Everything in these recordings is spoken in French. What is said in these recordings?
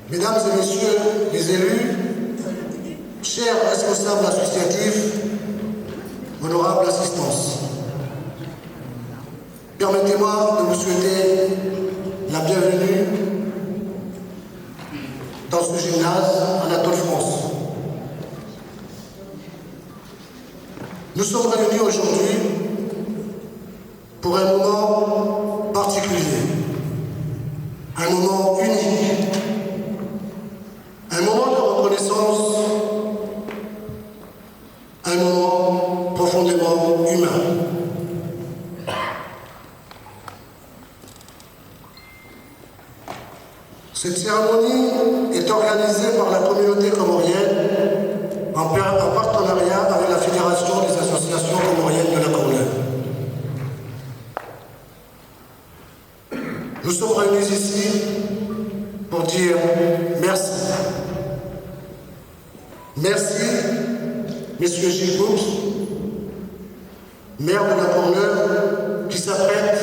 Mesdames et messieurs les élus, chers responsables associatifs, honorable assistance, permettez-moi de vous souhaiter la bienvenue dans ce gymnase Anatole France. Nous sommes réunis aujourd'hui pour un moment particulier, un moment unique, un moment de reconnaissance, un moment profondément humain. Cette cérémonie est organisée par la communauté comorienne en partenariat avec la Fédération des associations comoriennes de la Courneuve. Nous sommes réunis ici pour dire merci. Merci, messieurs Gilles Boux, maire de la Courneuve, qui s'apprête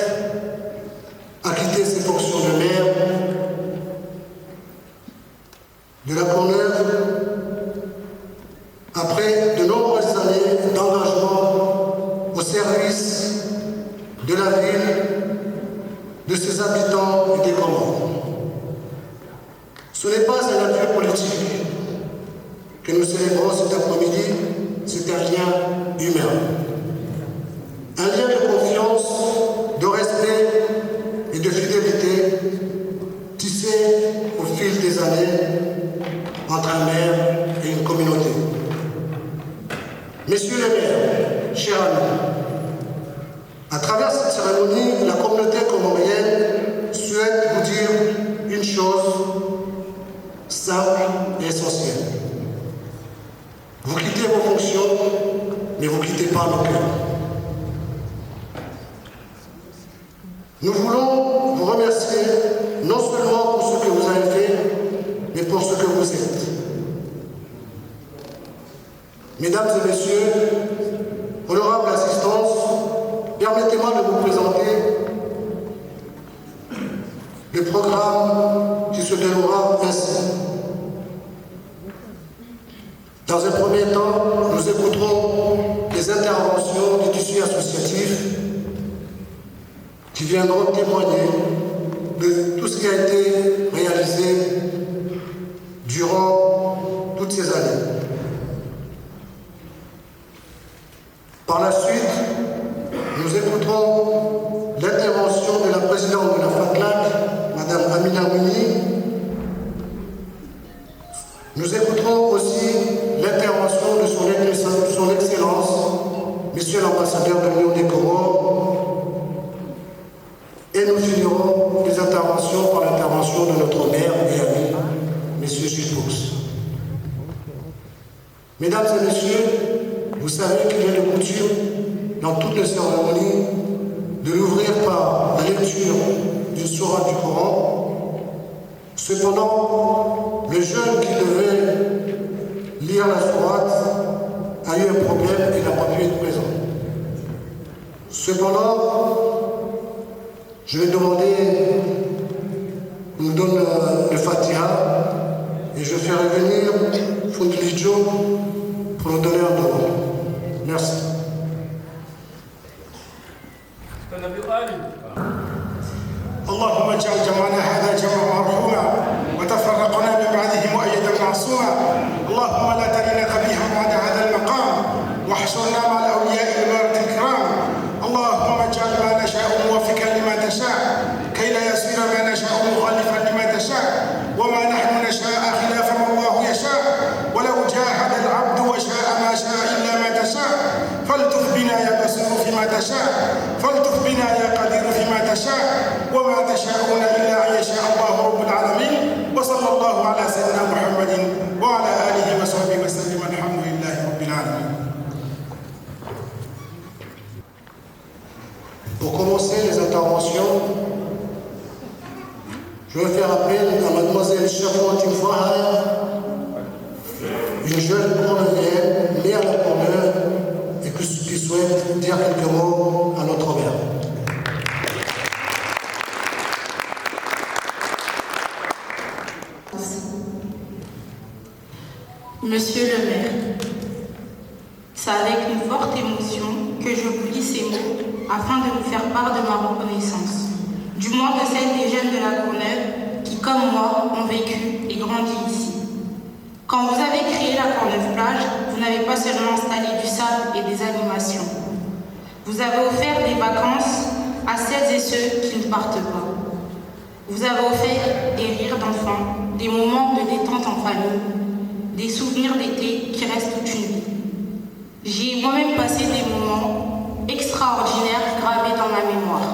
à quitter ses fonctions de maire de la Courneuve après de nombreuses années d'engagement au service de la ville, de ses habitants et des Comores. Ce n'est pas un adieu politique que nous célébrons cet après-midi, c'est un lien humain. Un lien de confiance, de respect et de fidélité tissé au fil des années entre un maire et une communauté. Messieurs les maires, chers amis, à travers cette cérémonie, la communauté comorienne souhaite vous dire une chose simple et essentielle. Vous quittez vos fonctions, mais vous ne quittez pas nos cœurs. Nous voulons vous remercier non seulement pour ce que vous avez fait, mais pour ce que vous êtes. Mesdames et messieurs, honorable assistance, permettez-moi de vous présenter le programme qui se déroulera ainsi. Dans un premier temps, nous écouterons les interventions du tissu associatif qui viendront témoigner de tout ce qui a été réalisé durant toutes ces années. Par la suite, nous écouterons l'intervention de la présidente de la FACLAC, Mme Amina Mouni. Nous écouterons aussi l'intervention de son Excellence, Monsieur l'ambassadeur de l'Union des Comores. Et nous finirons les interventions par l'intervention de notre maire et ami, M. Gilles Boux. Mesdames et messieurs, vous savez qu'il est de coutume, dans toutes les cérémonies, de l'ouvrir par la lecture d'une sourate du Coran. Cependant, le jeune qui devait lire la sourate a eu un problème et n'a pas pu être présent. Cependant, je vais demander qu'on nous donne le Fatiha et je ferai venir Fundlijo pour nous donner un don. Merci. اللهم اجعل جمعنا هذا جمعا مرحوما وتفرقنا من بعده مؤيدا معصوما. اللهم لا ترنا قبيحا بعد هذا المقام واحشرنا مع الاولياء البررة الكرام. اللهم اجعل ما نشاء موفقا لما تشاء كي لا يصير ما نشاء مخالفا لما تشاء وما نحن نشاء خلاف ما الله يشاء. ولو جاهد العبد وشاء ما شاء الا ما تشاء فالتف بنا يا بصير فيما تشاء فالتف بنا يا قدير فيما تشاء وما تشاءون الا ان يشاء الله رب العالمين. وصلى الله على سيدنا محمد وعلى اله وصحبه وسلم. الحمد لله رب العالمين. Pour commencer les interventions, je vais faire appel à mademoiselle Charlotte Fahaya, une jeune Courneuvienne née à la Courneuve et qui souhaite dire quelques mots à notre maire. Monsieur le maire, c'est avec une forte émotion que je vous lis ces mots afin de vous faire part de ma reconnaissance, du moins de celle des jeunes de la Courneuve qui, comme moi, ont vécu et grandi ici. Quand vous avez créé la Courneuve Plage, vous n'avez pas seulement installé du sable et des animations. Vous avez offert des vacances à celles et ceux qui ne partent pas. Vous avez offert des rires d'enfants, des moments de détente en famille, des souvenirs d'été qui restent toute une vie. J'y ai moi-même passé des moments extraordinaires gravés dans ma mémoire.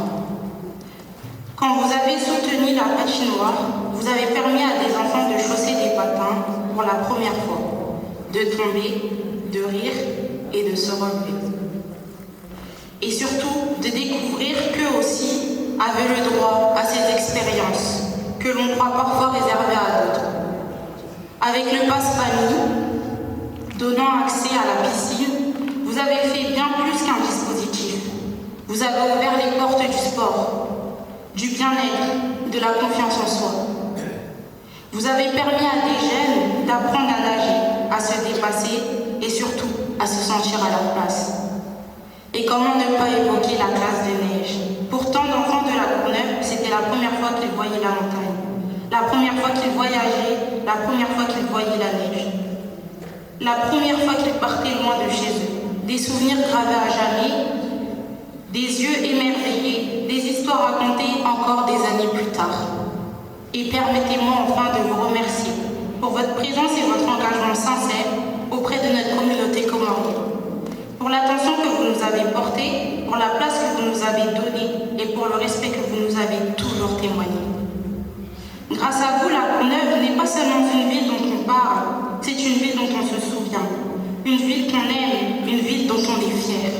Quand vous avez soutenu la patinoire, vous avez permis à des enfants de chausser des patins pour la première fois, de tomber, de rire et de se relever. Et surtout, de découvrir qu'eux aussi avaient le droit à ces expériences que l'on croit parfois réservées à d'autres. Avec le passe-famille, donnant accès à la piscine, vous avez fait bien plus qu'un dispositif. Vous avez ouvert les portes du sport, du bien-être, de la confiance en soi. Vous avez permis à des jeunes d'apprendre à nager, à se dépasser et surtout à se sentir à leur place. Et comment ne pas évoquer la glace de neige? Pour tant d'enfants de la Courneuve, c'était la première fois qu'ils voyaient la montagne, la première fois qu'ils voyageaient, la première fois qu'ils voyaient la neige, la première fois qu'ils partaient loin de chez eux. Des souvenirs gravés à jamais, des yeux émerveillés, des histoires racontées encore des années plus tard. Et permettez-moi enfin de vous remercier pour votre présence et votre engagement sincère auprès de notre communauté comorienne, pour l'attention que vous nous avez portée, pour la place que vous nous avez donnée et pour le respect que vous nous avez toujours témoigné. Grâce à vous, la Courneuve n'est pas seulement une ville dont on parle, c'est une ville dont on se souvient, une ville qu'on aime, une ville dont on est fier.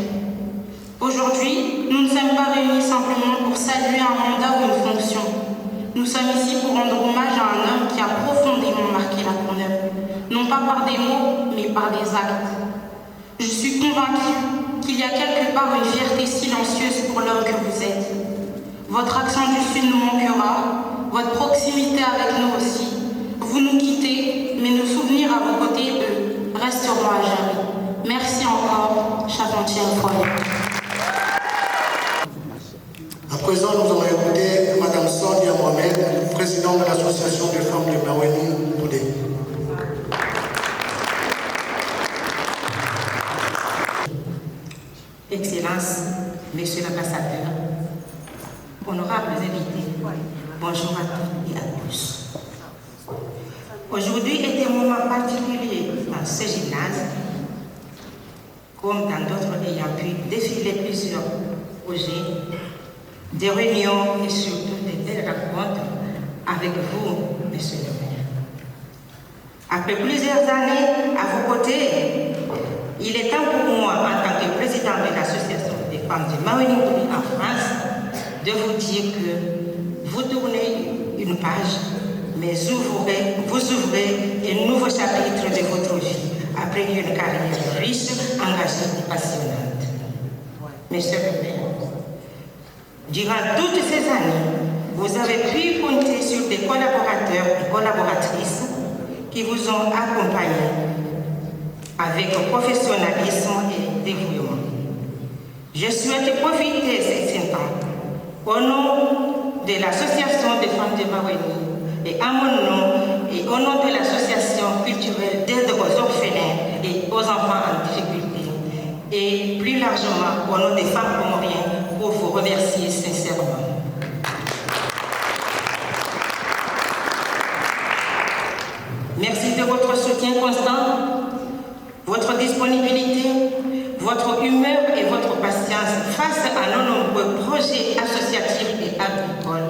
Aujourd'hui, nous ne sommes pas réunis simplement pour saluer un mandat ou une fonction. Nous sommes ici pour rendre hommage à un homme qui a profondément marqué la Courneuve, non pas par des mots, mais par des actes. Je suis convaincue qu'il y a quelque part une fierté silencieuse pour l'homme que vous êtes. Votre accent du Sud nous manquera, votre proximité avec nous aussi. Vous nous quittez, mais nos souvenirs à vos côtés, eux, resteront à jamais. Merci encore, Charpentière Foyer. À présent, nous allons écouter Mme Sandia Mohamed, présidente de l'association des femmes de Maweni Boudé. Excellences, Monsieur l'ambassadeur, honorables invités, bonjour à toutes et à tous. Aujourd'hui est un moment particulier dans ce gymnase, comme dans d'autres ayant pu défiler plusieurs projets, des réunions et surtout des belles rencontres avec vous, Monsieur le maire. Après plusieurs années à vos côtés, il est temps pour moi, en tant que président de l'association des femmes de Maweni Boudé en France, de vous dire que vous tournez une page, mais vous ouvrez un nouveau chapitre de votre vie, après une carrière riche, engagée et passionnante. Monsieur le maire, durant toutes ces années, vous avez pu compter sur des collaborateurs et collaboratrices qui vous ont accompagnés avec professionnalisme et dévouement. Je souhaite profiter de cet instant au nom de l'association des femmes de Maweni et à mon nom et au nom de l'association culturelle d'aide aux orphelins et aux enfants en difficulté et plus largement au nom des femmes comoriennes pour vous remercier sincèrement. Merci de votre soutien constant, votre disponibilité, votre humeur et votre patience face à nos nombreux projets associatifs et agricoles.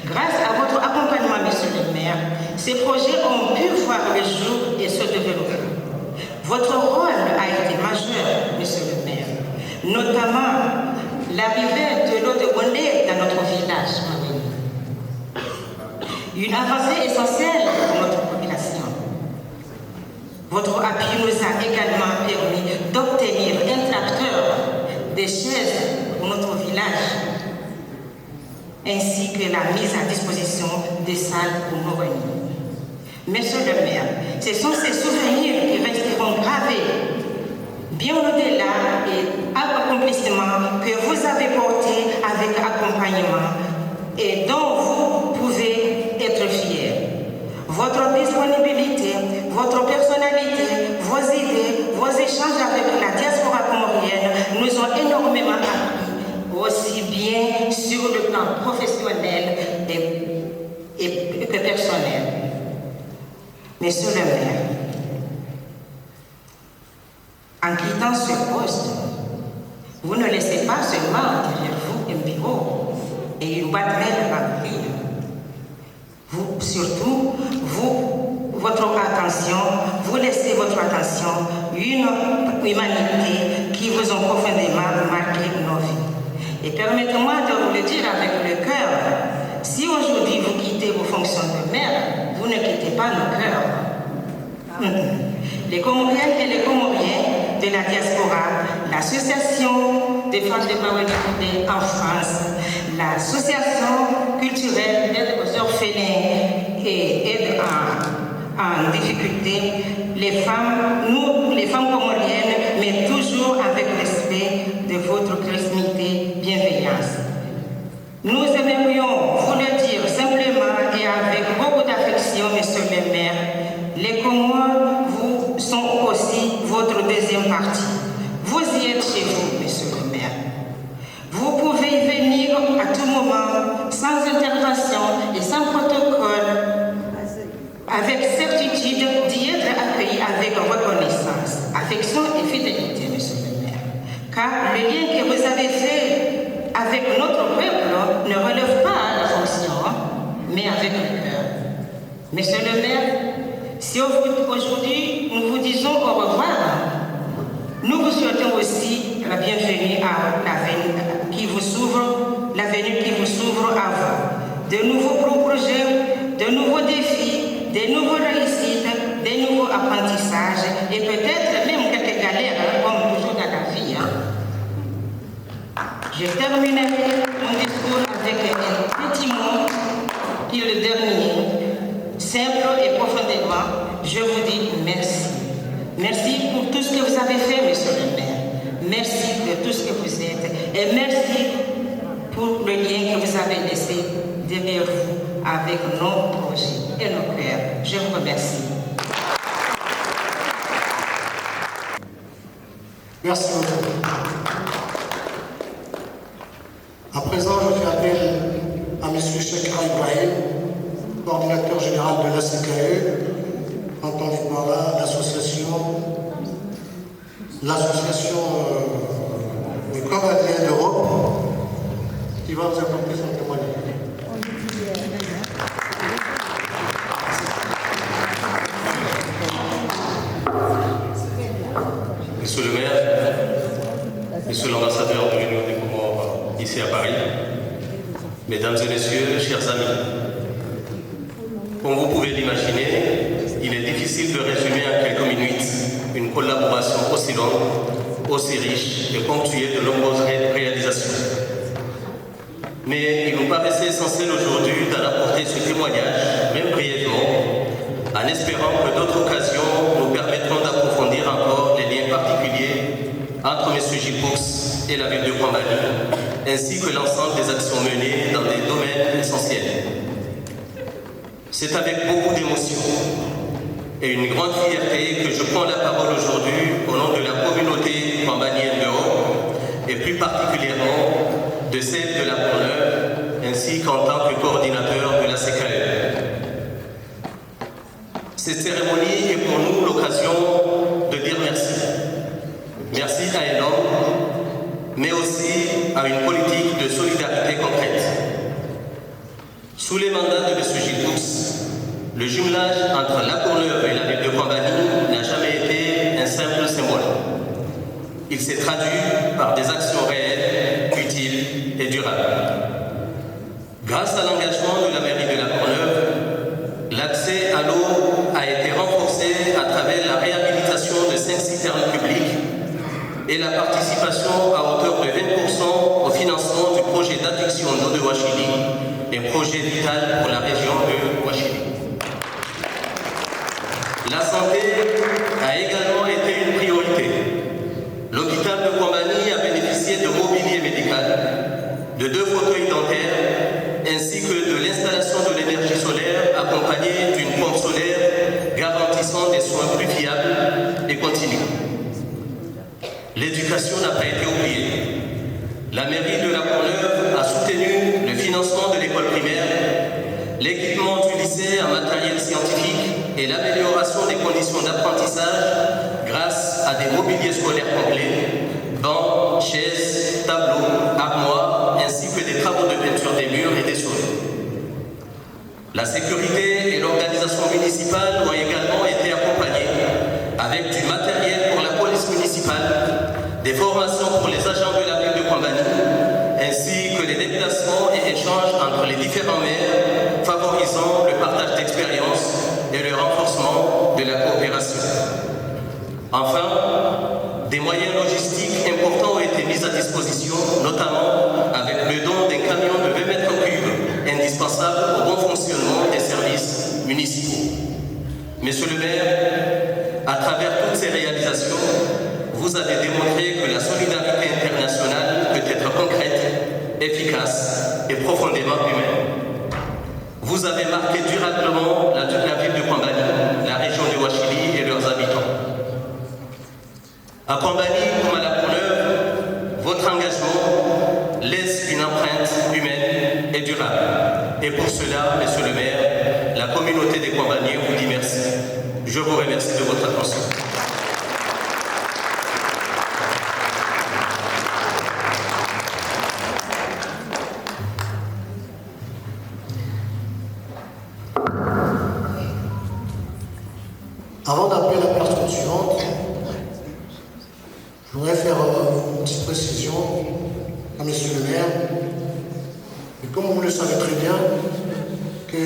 Grâce à votre accompagnement, Monsieur le maire, ces projets ont pu voir le jour et se développer. Votre rôle a été majeur, Monsieur le maire, notamment l'arrivée de l'eau de Bondé dans notre village. Une avancée essentielle pour notre population. Votre appui nous a également permis d'obtenir un tracteur, des chaises pour notre village, ainsi que la mise à disposition des salles pour nos réunions. Monsieur le maire, ce sont ces souvenirs que savez, bien au-delà et accomplissement que vous avez porté avec accompagnement et dont vous pouvez être fiers. Votre disponibilité, votre personnalité, vos idées, vos échanges avec la diaspora comorienne nous ont énormément appris, aussi bien sur le plan professionnel que personnel. Monsieur le maire, en quittant ce poste, vous ne laissez pas seulement derrière vous un bureau et une boîte mail remplie. Vous, surtout, vous laissez votre attention, une humanité qui vous ont profondément marqué nos vies. Et permettez-moi de vous le dire avec le cœur, si aujourd'hui vous quittez vos fonctions de maire, vous ne quittez pas nos cœurs. Les Comoriennes et les Comoriens de la diaspora, l'association des femmes de Maroc en France, l'association culturelle d'aide aux orphelins et aide en difficulté, les femmes comoriennes, mais toujours avec respect de votre proximité, bienveillance. Nous aimerions vous le dire simplement et avec beaucoup d'affection, monsieur le maire, les Comores vous sont aussi votre deuxième partie. Vous y êtes chez vous, monsieur le maire. Vous pouvez y venir à tout moment, sans intervention et sans protocole, avec certitude d'y être accueilli avec reconnaissance, affection et fidélité, monsieur le maire. Car le lien que vous avez fait avec notre peuple ne relève pas de la fonction, mais avec le cœur. Monsieur le maire, si aujourd'hui nous vous disons au revoir, nous vous souhaitons aussi la bienvenue à l'avenir qui vous s'ouvre, à vous. De nouveaux projets, de nouveaux défis, de nouvelles réussites, de nouveaux apprentissages et peut-être même quelques galères, comme toujours dans la vie. Je terminerai mon discours avec un petit mot qui est le dernier. Simple et profondément, je vous dis merci. Merci pour tout ce que vous avez fait, monsieur le maire. Merci de tout ce que vous êtes. Et merci pour le lien que vous avez laissé derrière vous avec nos projets et nos cœurs. Je vous remercie. Merci beaucoup. À présent, je fais appel à M. Chekra Ibrahim, coordinateur général de l'ACKE, entendez par là l'association des Comoriens d'Europe, qui va vous apporter son témoignage. Monsieur le maire, monsieur l'ambassadeur de l'Union des Comores ici à Paris, mesdames et messieurs, chers amis, comme vous pouvez l'imaginer, il est difficile de résumer en quelques minutes une collaboration aussi longue, aussi riche et ponctuée de nombreuses réalisations. Mais il nous paraissait essentiel aujourd'hui d'en apporter ce témoignage, même brièvement, en espérant que d'autres occasions nous permettront d'approfondir encore les liens particuliers entre M. Gipoux et la ville de Grand-Mali, ainsi que l'ensemble des actions menées dans des domaines essentiels. C'est avec beaucoup d'émotion et une grande fierté que je prends la parole aujourd'hui au nom de la communauté grand-malienne d'Europe et plus particulièrement de celle de la Courneuve, ainsi qu'en tant que coordinateur de la CKE. Cette cérémonie est pour nous l'occasion de dire merci. Merci à un homme, mais aussi à une politique de solidarité concrète. Sous les mandats de M. Gipoux, le jumelage entre la Courneuve et la ville de Grand-Mali n'a jamais été un simple symbole. Il s'est traduit par des actions réelles, utiles et durables. Grâce à l'engagement de la mairie de la Courneuve, l'accès à l'eau a été renforcé à travers la réhabilitation de 5 citernes publiques et la participation à hauteur de 20% au financement du projet d'adduction d'eau de Ouachili, un projet vital pour la région de Ouachili. La santé a également été une priorité l'énergie solaire accompagnée d'une pompe solaire garantissant des soins plus fiables et continus. L'éducation n'a pas été oubliée. La mairie de La Courneuve a soutenu le financement de l'école primaire, l'équipement du lycée en matériel scientifique et l'amélioration des conditions d'apprentissage grâce à des mobiliers scolaires complets, bancs, chaises, tableaux, armoires, ainsi que des travaux de peinture des murs et des sols. La sécurité et l'organisation municipale ont également été accompagnées avec du matériel pour la police municipale, des formations pour les agents de la ville de Kwambani, ainsi que les déplacements et échanges entre les différents maires, favorisant le partage d'expériences et le renforcement de la coopération. Enfin, des moyens logistiques importants ont été mis à disposition, notamment avec le don d'un camion de 20 mètres cubes, indispensable au bon fonctionnement des services municipaux. Monsieur le maire, à travers toutes ces réalisations, vous avez démontré que la solidarité internationale peut être concrète, efficace et profondément humaine. Vous avez marqué durablement la ville de Kwambani, la région de Ouachili et leurs habitants. À Kwambani comme à La Courneuve, votre engagement laisse une empreinte humaine et durable. Et pour cela, monsieur le maire, la communauté des Kwambaniens vous dit merci. Je vous remercie de votre attention. Avant d'appeler la personne suivante, je voudrais faire une petite précision à monsieur le maire. Et comme vous le savez très bien, que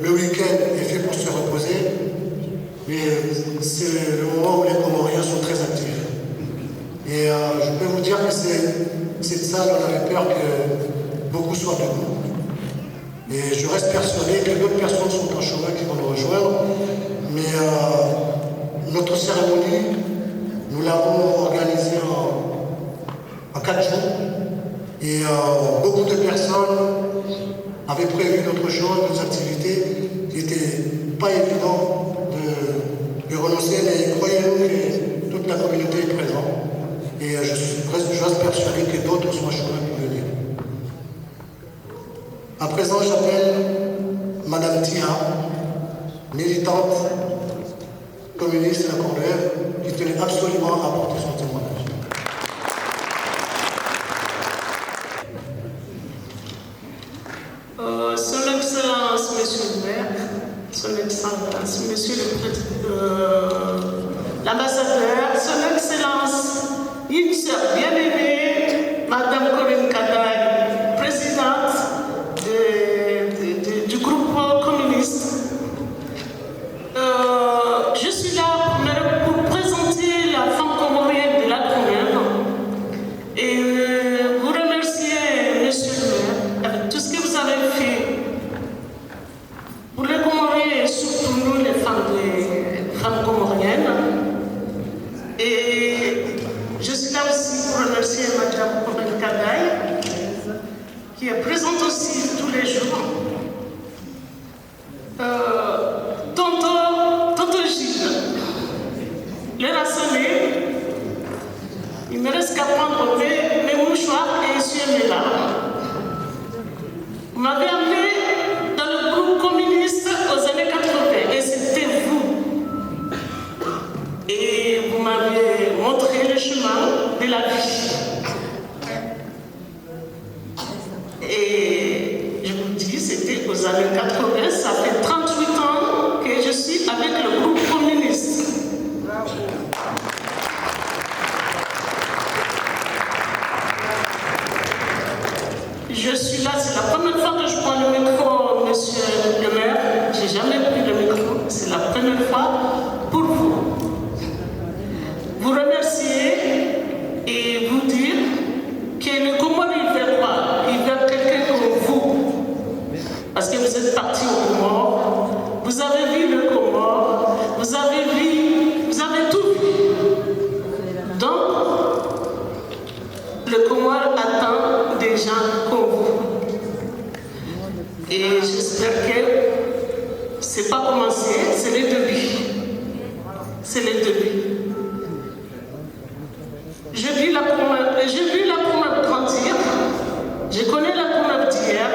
le week-end est fait pour se reposer, mais c'est le moment où les Comoriens sont très actifs. Et je peux vous dire que cette salle, on avait peur que beaucoup soient debout. Et je reste persuadé que d'autres personnes sont en chemin qui vont nous rejoindre. Mais notre cérémonie, nous l'avons organisée en 4 jours. Et beaucoup de personnes avaient prévu d'autres choses, d'autres activités qui n'étaient pas évidentes de renoncer. Mais croyez-nous que toute la communauté est présente. Et je reste persuadé que d'autres sont en chemin pour venir. À présent, j'appelle Madame Tia, militante communiste de La Courneuve, qui tenait absolument à apporter son témoignage. Son Excellence, Monsieur le maire, Son Excellence, Monsieur l'ambassadeur, Son Excellence, une sœur bien-aimée, Madame Corinne Kadaï, présidente du groupe communiste. Je suis là pour présenter la femme comorienne de La Courneuve et vous remercier, Monsieur le maire, avec tout ce que vous avez fait pour les Comoriens et surtout nous, les femmes comoriennes. Et je suis là aussi pour remercier Madame Corinne Kadaï, qui est présente aussi tous les jours. Tonton Gilles, l'heure a sonné. Il me reste qu'à prendre mes mouchoirs et essuyer mes larmes. Vous m'avez amené dans le groupe communiste aux années 80 et c'était vous. Et vous m'avez montré le chemin de la vie. Et je vous dis, c'était aux années 80, ça fait 38 ans que je suis avec le groupe communiste. Je suis là, c'est la première fois que je prends le micro, monsieur le maire. J'ai jamais pris le micro, c'est la première fois pour vous. Vous remercier et vous dire que le Comore, il ne veut pas, il veut quelqu'un comme vous. Parce que vous êtes parti au Comore, vous avez vu le Comore, vous avez tout vu. Donc, le Comore attend des gens comme vous. Et j'espère que c'est pas commencé, c'est le début. C'est le début. J'ai vu la Courneuve grandir. Je connais la Courneuve d'hier.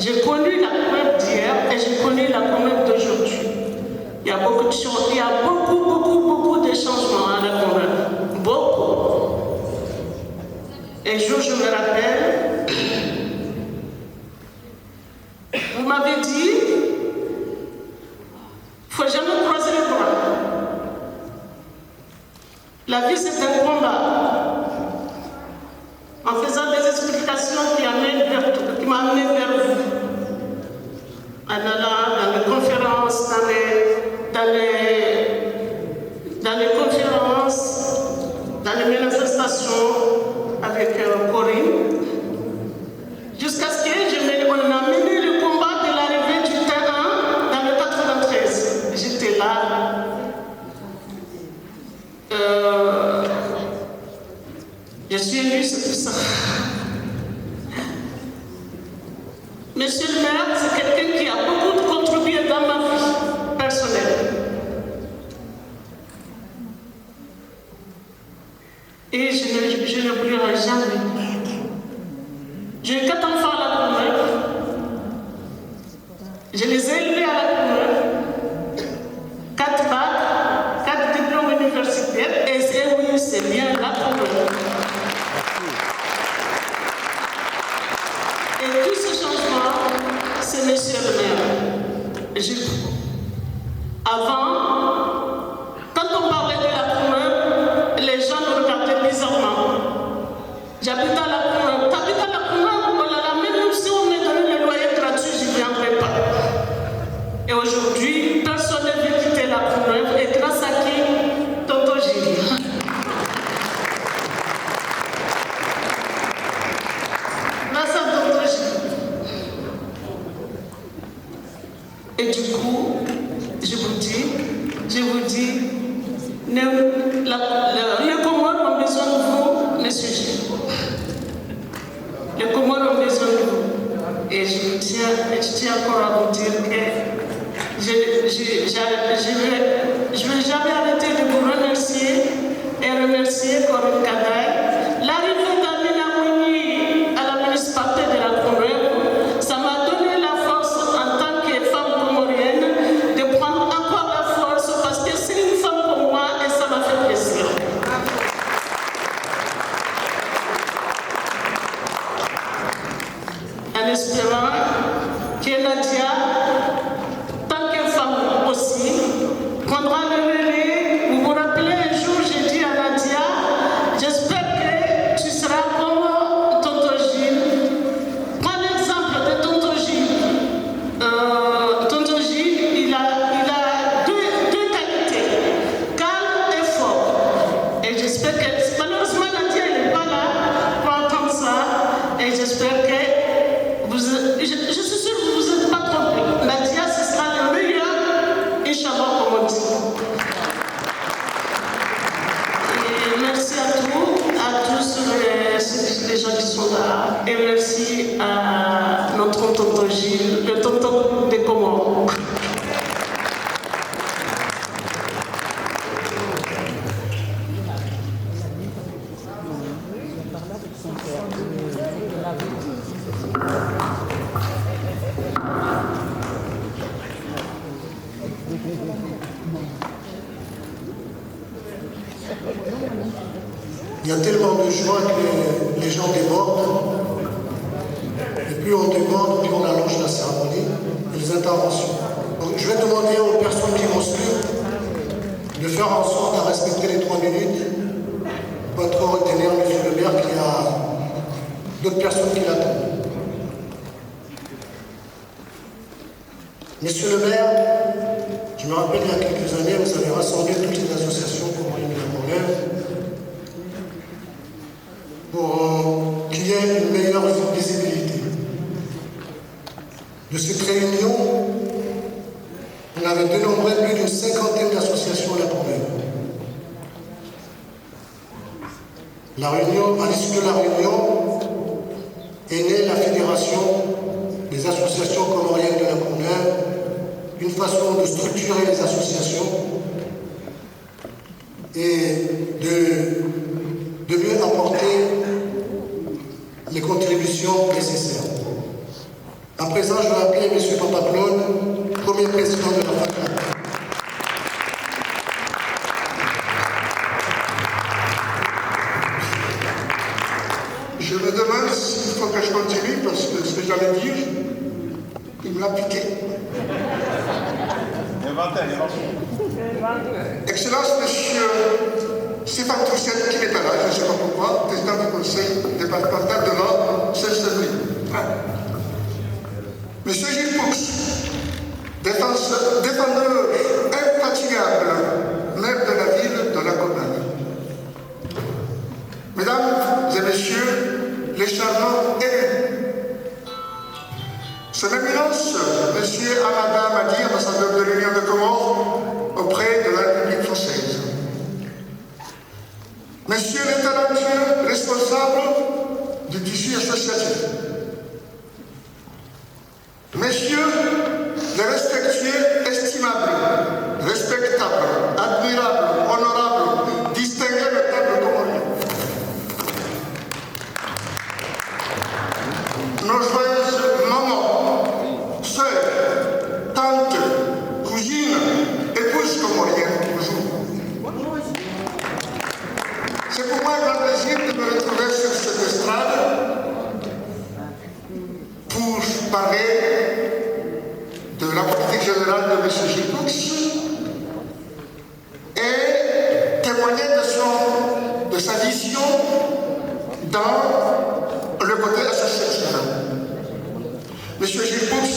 J'ai connu la Courneuve d'hier et j'ai connu la Courneuve d'aujourd'hui. Il y a beaucoup de choses, il y a beaucoup de changements à la Courneuve. Beaucoup. Un jour, je me rappelle, vous m'avez dit, il ne faut jamais croiser les bras. La vie, c'est un combat. En faisant des explications qui m'ont amené vers vous. En allant dans les conférences, dans les conférences, dans les manifestations avec Corinne, jusqu'à ce qu'on a mené le combat de l'arrivée du terrain dans le 93. J'étais là. Je suis élue, c'est tout ça. Monsieur le maire, c'est quelqu'un qui a beaucoup contribué dans ma vie personnelle. Et je n'oublierai jamais. J'ai 4 enfants à la Courneuve. Je les ai élevés à la Courneuve. 4 bacs, 4 diplômes universitaires. Et c'est bien la Courneuve. Et tout ce changement, c'est monsieur le maire. Avant, quand on parlait de la Courneuve, les gens nous regardaient bizarrement. J'habite à la Courneuve. T'habites à la Courneuve? Oh là là, même si on me donnait le loyer gratuit, je ne viendrai pas. Et aujourd'hui, personne ne veut quitter la Courneuve. Et grâce à qui? Tonton Gilles. Grâce à Tonton Gilles. Et du coup, je vous dis, les Comores ont besoin de vous, monsieur Gilles. Les Comores ont besoin de vous. Et je tiens encore à vous dire que je ne vais jamais arrêter de vous remercier et remercier Corinne Kadaï. L'arrivée d'Amina Mouni à la municipalité de la Courneuve, ça m'a donné la force en tant que femme comorienne de prendre encore la force parce que c'est une femme comme moi et ça m'a fait plaisir. En espérant que Nadia, tant que femme aussi, prendra le relais. Vous vous rappelez un jour, j'ai dit à Nadia, j'espère que tu seras comme Tonton Gilles. Prends l'exemple de Tonton Gilles. Tonton Gilles, il a deux qualités, calme et fort. Et j'espère que, malheureusement, Nadia n'est pas là pour entendre ça. Et j'espère que je suis sûre que vous ne vous êtes pas trompés. Nadia, ce sera le meilleur, Inch'Allah, comme on dit. Et merci à tous les gens qui sont là. Et merci à notre tonton Gilles, le tonton des Comores. Il y a tellement de joie que les gens débordent. Et puis on déborde, puis on allonge la cérémonie et les interventions. Donc je vais demander aux personnes qui vont suivre de faire en sorte de respecter les 3 minutes pour être retenir M. le maire qu'il y a d'autres personnes qui l'attendent. Monsieur le maire, je me rappelle il y a quelques années, vous avez rassemblé toutes les associations comoriennes de la Courneuve pour qu'il y ait une meilleure visibilité. De cette réunion, on avait dénombré plus d'une 50aine d'associations à la Courneuve. À l'issue de la réunion, est née la Fédération des associations comoriennes de la Courneuve, une façon de structurer les associations et de mieux apporter les contributions nécessaires. À présent, je vais appeler M. Papaplone, premier président de la FACLAC. Je me demande s'il faut que je continue parce que ce que j'allais dire, il me l'a piqué. Excellence, Monsieur Stéphane Troussel, qui n'est pas là, je ne sais pas pourquoi, président du conseil départemental de la Seine-Saint-Denis. Monsieur Gilles Poux, défendeur infatigable, maire de la ville de la Commune. Mesdames et messieurs, les charmants élus, son éminence, monsieur Amada Madi, ambassadeur de l'Union de Comores auprès de la République française. Messieurs les talentueux responsables du tissu associatif. Messieurs les respectueux estimables, respectables, admirables, honorables, distingués de table comoriens. Nos joyeuses mamans, sœurs, tantes, cousines, épouses comoriennes, bonjour. C'est pour moi un grand plaisir de me retrouver sur cette estrade pour parler de la politique générale de M. Gilles Poux et témoigner de sa vision dans le côté associatif. M. Gilles Poux,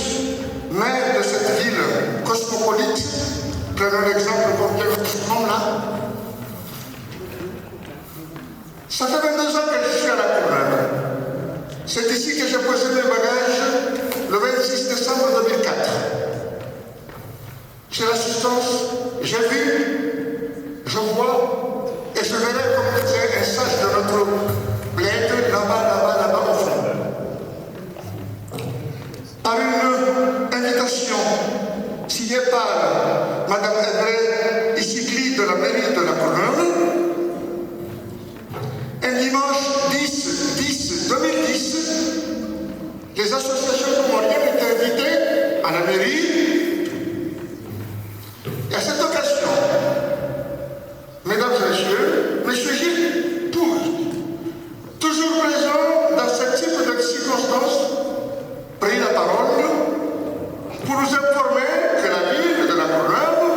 maire de cette ville cosmopolite, prenons l'exemple pour que nous sommes là. Ça fait 22 ans que je suis à la Courneuve. C'est ici que j'ai posé mes bagages le 26 décembre 2004. J'ai l'assistance, j'ai vu, je vois, et je verrai comme disait un sage de notre bled, là-bas, au fond. Par une invitation signée par Mme Edré Issigli de la mairie de la Courneuve, un dimanche 10/10/2010, les associations comoriennes étaient invitées à la mairie. Et à cette occasion, mesdames et messieurs, M. Gilles Poux, toujours présent dans ce type de circonstances, prit la parole pour nous informer que la ville de la Courneuve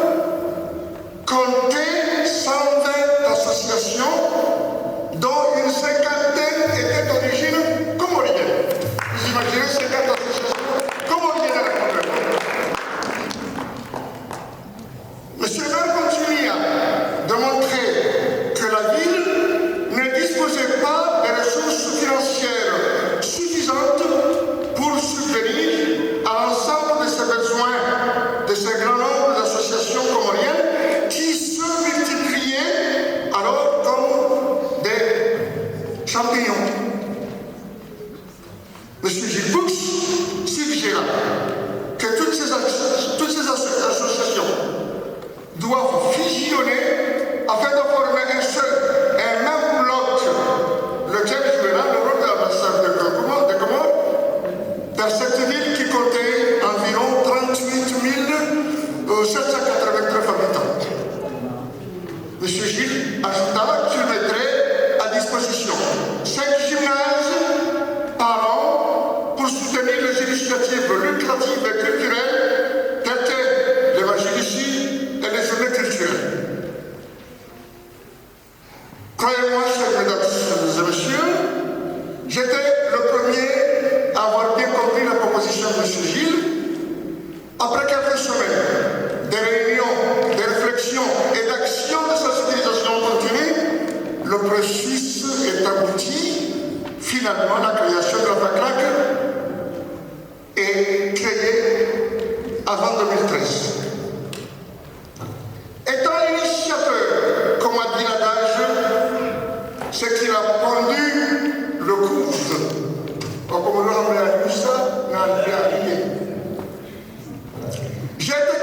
comptait 120 associations dont une cinquantaine était d'origine comorienne. Vous imaginez 50 associations comoriennes à la Courneuve. Monsieur le maire continua de montrer que la ville ne disposait pas des ressources financières suffisantes pour subvenir à l'ensemble de ses besoins de ce grand nombre d'associations comoriennes qui se multipliaient alors comme des champignons. M. Gilles Poux suggéra que toutes ces associations doivent fusionner afin de former un seul et même bloc, lequel jouera le rôle de l'ambassade de Comores dans cette ville qui comptait environ 38 789 habitants. M. Gilles ajouta qu'il mettrait à disposition 5 gymnases par an pour soutenir les initiatives lucratives et culturelles telles que l'évangélisme et les journées culturelles. Croyez-moi, chers mesdames et messieurs, j'étais le premier à avoir bien compris la proposition de M. Gilles. Après quelques semaines de réunions, de réflexions et d'actions de sensibilisation continue, le processus est abouti. Finalement, la création de la FACLAC est créée avant 2013. Étant l'initiateur, comme a dit l'adage, ce qui a pendu le coude, comme l'homme l'a vu ça, n'a rien. J'ai été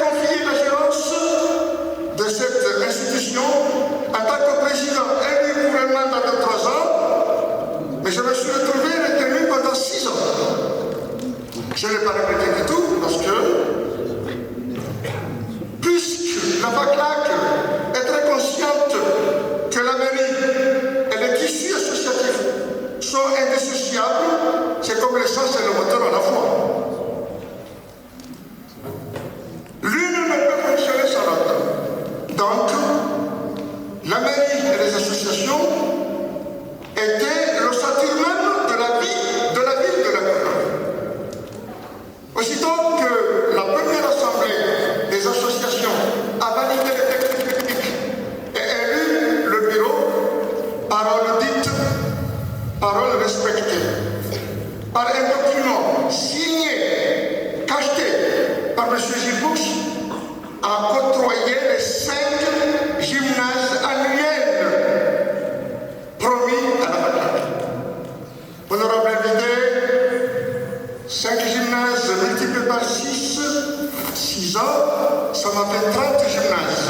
30 gymnases,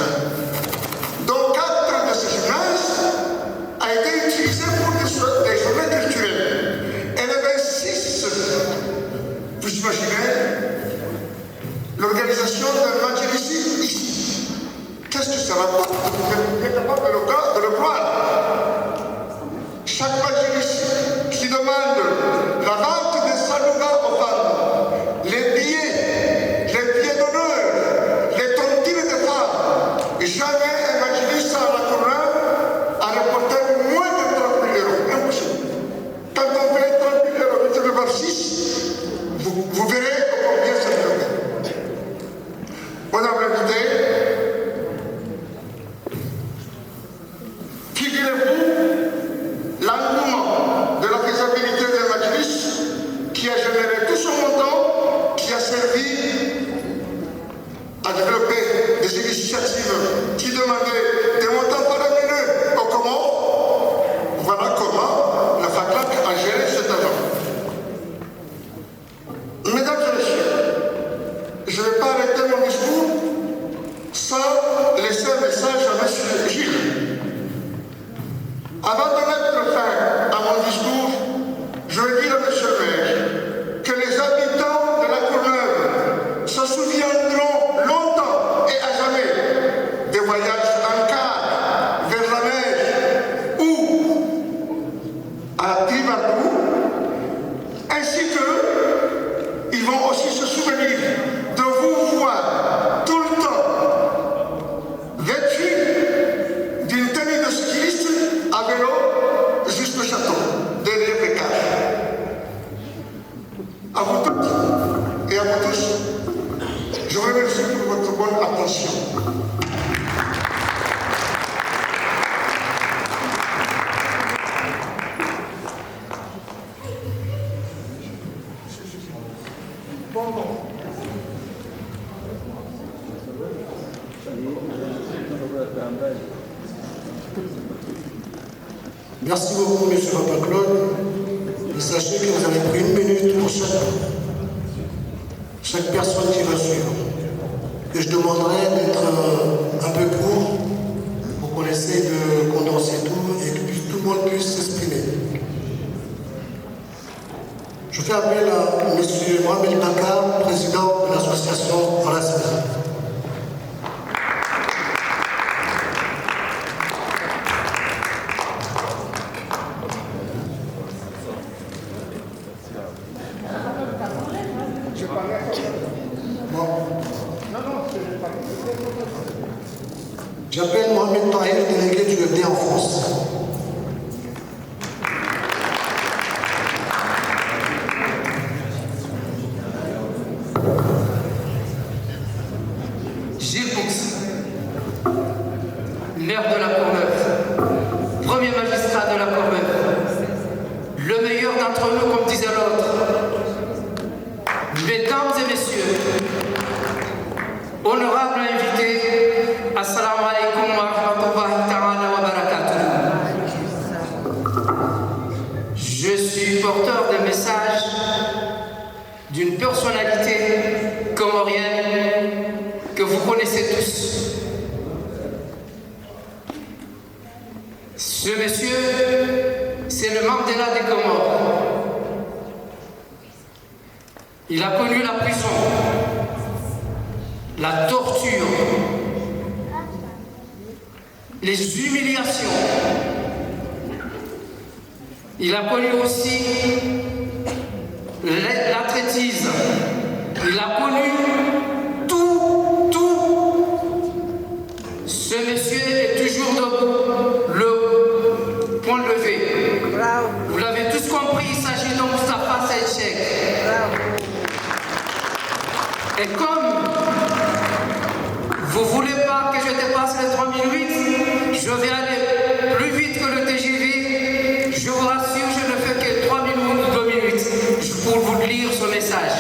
dont 4 de ces gymnases a été utilisé pour des journées culturelles. Et le 26, vous imaginez, l'organisation d'un match ici. Qu'est-ce que ça rapporte? Vous êtes capable de le voir. Chaque majlis qui demande la vente des salugas aux femmes, les billets d'honneur, les tontines de femmes. Jamais un majlis à la couronne a rapporté moins de 30 000 euros. Impossible. Quand on fait 30 000 euros multiplié par 6, vous verrez combien ça fait. Madame l'invité, figurez-vous l'engouement de la faisabilité des majlis qui a généré tout ce montant qui a servi à développer des initiatives qui demandaient des montants faramineux au Comores. Voilà comment la FACLAC a géré cet argent. Mesdames et messieurs, je ne vais pas arrêter mon discours sans laisser un message à M. Gilles. Avant de mettre fin à mon discours, je vais dire à M. le maire que les habitants de la Courneuve se souviendront longtemps et à jamais des voyages en car vers la mer ou à Tribarbou, ainsi que ils vont aussi se souvenir de vous voir tout le temps vêtus d'une tenue de skiste à vélo jusqu'au château, derrière les cages. À vous toutes et à vous tous, je vous remercie pour votre bonne attention. Merci beaucoup, M. Papa-Claude. Et sachez que vous avez pris 1 minute pour chaque personne qui va suivre. Que je demanderai d'être un peu court pour qu'on essaye de condenser tout et que tout le monde puisse s'exprimer. Je fais appel à M. Mohamed Bakar, président de l'association Rasmi. J'appelle Mohamed Tahir, délégué du ED en France. Gilles Boux, maire de la Courneuve, premier magistrat de la Courneuve, le meilleur d'entre nous, comme disait l'autre. Mesdames et messieurs, honorables invités, assalamu alaikum wa rahmatullahi ta'ala wa barakatuh. Je suis porteur de messages d'une personnalité comorienne que vous connaissez tous. Ce monsieur, c'est le Mandela des Comores. Il a connu la prison, la torture, les humiliations. Il a connu aussi la traîtrise. Il a connu tout. Ce monsieur est toujours debout, le point levé. Vous l'avez tous compris, il s'agit de Moustapha Saïd Cheikh. Et comme vous ne voulez pas que je dépasse les 3008, je vais aller plus vite que le TGV. Je vous rassure, je ne fais que 3 minutes ou 2 minutes pour vous lire ce message.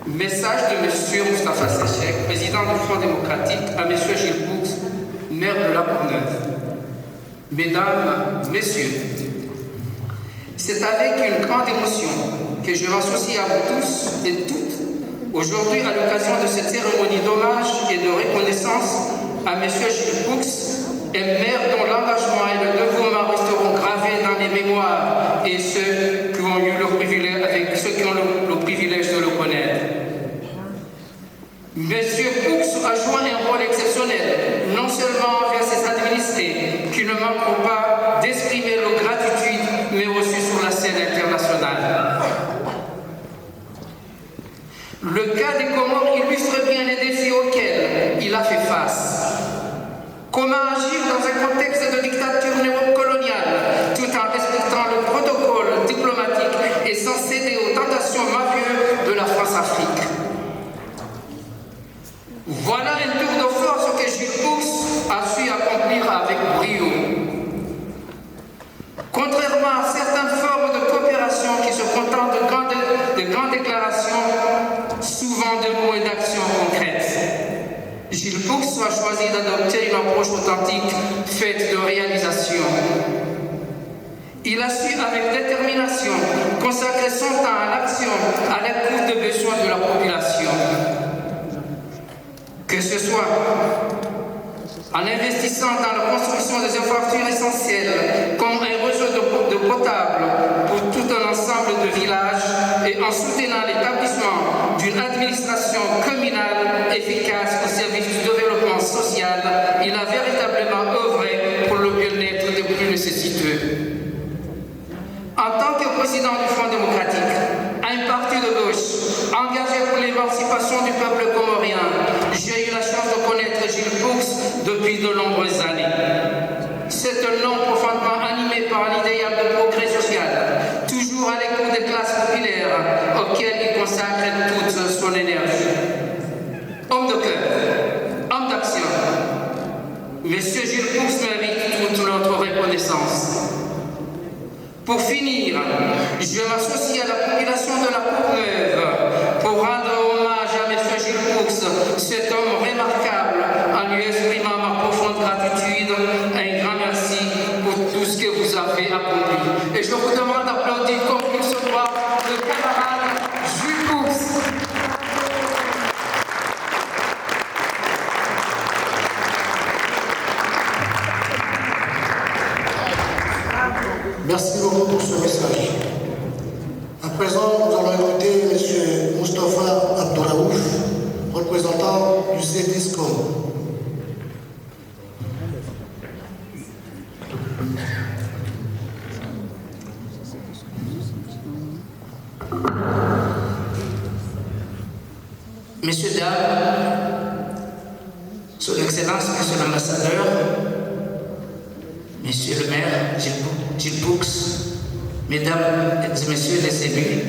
Message de M. Moustapha Saïd Cheikh, président président du Front démocratique, à M. Gilles Poux, maire de La Courneuve. Mesdames, Messieurs, c'est avec une grande émotion que je m'associe à vous tous et toutes aujourd'hui à l'occasion de cette cérémonie d'hommage et de reconnaissance à M. Gilles Poux, un maire dont l'engagement et le dévouement resteront gravés dans les mémoires et ceux qui ont eu le privilège, le privilège de le connaître. M. Poux a joué un rôle exceptionnel, non seulement envers ses administrés, qui ne manqueront pas d'exprimer leur gratitude, mais aussi sur la scène internationale. Le cas des Comores illustre bien les défis auxquels il a fait face. Comment agir dans un contexte de dictature néocoloniale, tout en respectant le protocole diplomatique et sans céder aux tentations mafieuses de la France-Afrique. Voilà un tour de force que Gilles Poux a su accomplir avec brio. Contrairement à certaines formes de coopération qui se contentent de grandes déclarations, souvent de mots et d'actions concrètes, Gilles Poux a choisi d'adopter une approche authentique faite de réalisation. Il a su avec détermination consacrer son temps à l'action, à l'écoute des besoins de la population. Que ce soit en investissant dans la construction des infrastructures essentielles, comme un réseau de potable pour tout un ensemble de villages, et en soutenant l'établissement d'une administration communale efficace au service du développement social, il a véritablement œuvré pour le bien-être des plus nécessiteux. En tant que président du Front démocratique, un parti de gauche engagé pour l'émancipation du peuple comorien, j'ai eu la chance de connaître Gilles Poux depuis de nombreuses années. C'est un homme profondément animé par l'idéal de progrès social, toujours à l'écoute des classes populaires auxquelles il consacre toute son énergie. Homme de cœur, homme d'action, Monsieur Gilles Poux mérite toute notre reconnaissance. Pour finir, je m'associe à la population de La Courneuve pour rendre hommage à M. Gilles Poux, cet homme remarquable, en lui exprimant ma profonde gratitude. Un grand merci pour tout ce que vous avez accompli. Et je vous demande d'applaudir comme il se doit le camarade Gilles Poux. Merci beaucoup pour ce message. À présent, nous allons écouter M. Moustapha Abdouraouf, représentant du CEDISCOM. Messieurs, dames, Son Excellence, Monsieur l'Ambassadeur, Monsieur le maire, Gilles Poux, Mesdames et Messieurs les élus,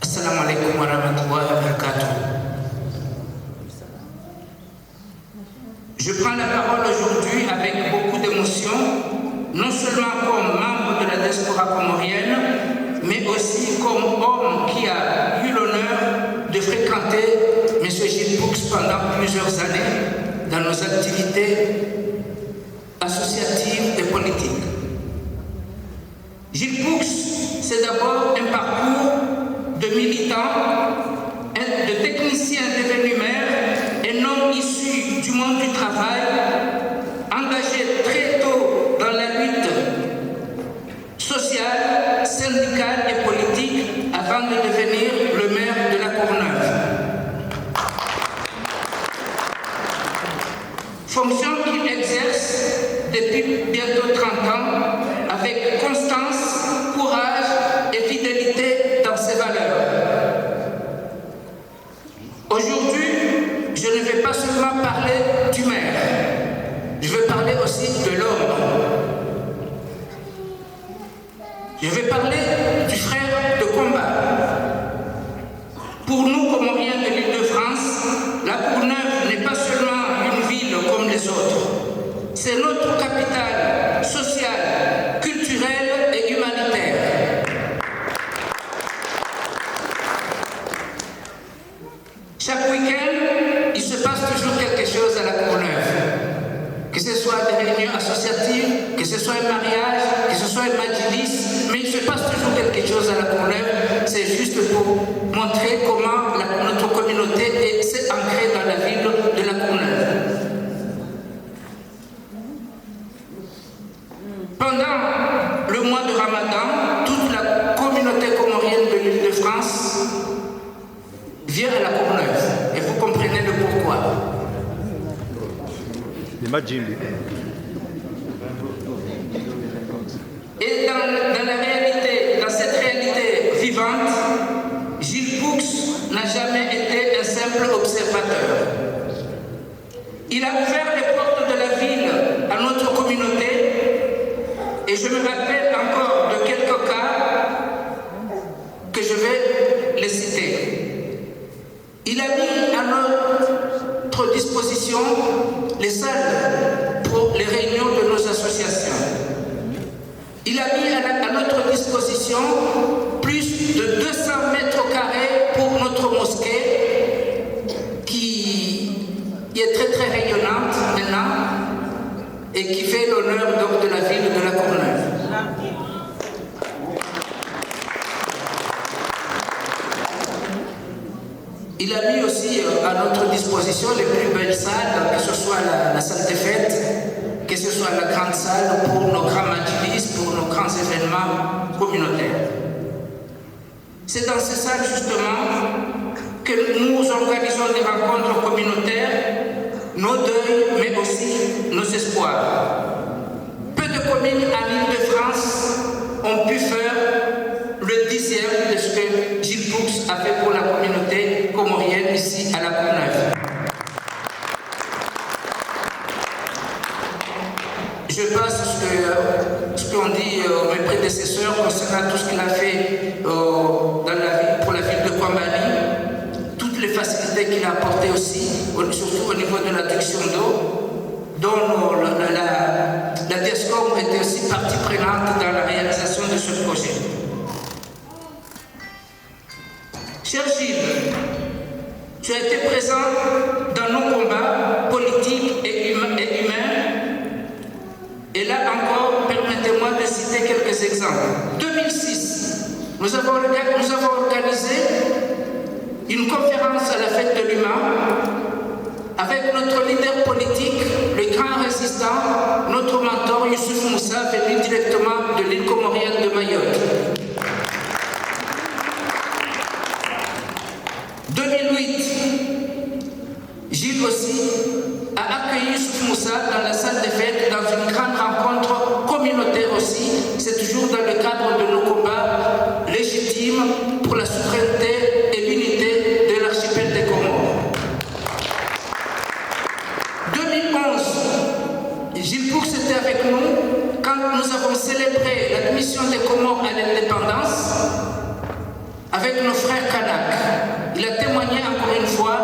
Assalamu alaikum wa rahmatullahi wa barakatuh. Je prends la parole aujourd'hui avec beaucoup d'émotion, non seulement comme membre de la diaspora comorienne, mais aussi comme homme qui a eu l'honneur de fréquenter M. Gilles Poux pendant plusieurs années dans nos activités associatives et politiques. Gilles Poux, c'est d'abord un parcours de militant, de technicien devenu maire, un homme issu du monde du travail, engagé très tôt dans la lutte sociale, syndicale et politique avant de devenir le maire de La Courneuve. Fonction qu'il exerce depuis bientôt 30 ans avec constance, courage et fidélité dans ses valeurs. Aujourd'hui, je ne vais pas seulement parler du maire, je vais parler aussi de l'homme. Je vais parler du frère de combat. Pour nous, Comoriens de l'Île-de-France, La Courneuve n'est pas seulement une ville comme les autres. C'est notre capitale sociale, culturelle et humanitaire. soit un mariage, que ce soit un majlis, mais il se passe toujours quelque chose à la Courneuve. C'est juste pour montrer comment notre communauté s'est ancrée dans la ville de la Courneuve. Pendant le mois de Ramadan, toute la communauté comorienne de l'Île-de-France vient à la Courneuve. Et vous comprenez le pourquoi. Et dans cette réalité vivante, Gilles Poux n'a jamais été un simple observateur. Il a ouvert les portes de la ville à notre communauté et je me rappelle encore de quelques cas que je vais les citer. Il a mis à notre disposition les salles pour les réunions de nos associations. Il a mis à notre disposition plus de 200 mètres carrés pour notre mosquée qui est très très rayonnante maintenant et qui fait l'honneur donc de la ville de la Courneuve. Il a mis aussi à notre disposition les plus belles salles, que ce soit la salle des fêtes, que ce soit la grande salle pour nos grands majlis, pour nos grands événements communautaires. C'est dans ces salles justement que nous organisons des rencontres communautaires, nos deuils, mais aussi nos espoirs. Peu de communes en Île-de-France ont pu faire le 10e de ce que Gilles Poux a fait pour la communauté comorienne ici à la Courneuve. Je passe ce qu'ont dit mes prédécesseurs concernant tout ce qu'il a fait dans la ville, pour la ville de Kwambali, toutes les facilités qu'il a apportées aussi, surtout au niveau de l'adduction d'eau, dont la DIASCOM était aussi partie prenante dans la réalisation de ce projet. Cher Gilles, tu as été présent dans nos combats politiques et humains. Et là encore, permettez-moi de citer quelques exemples. 2006, nous avons organisé une conférence à la fête de l'humain avec notre leader politique, le grand résistant, notre mentor Youssouf Moussa, venu directement de l'île comorienne de Mayotte. 2008, Gilles aussi a accueilli Youssouf Moussa dans la salle des fêtes dans une grande rencontre communautaire aussi. C'est toujours dans le cadre de nos combats légitimes pour la souveraineté et l'unité de l'archipel des Comores. 2011, Gilles Poux était avec nous quand nous avons célébré l'admission des Comores à l'indépendance avec nos frères Kanak. Il a témoigné encore une fois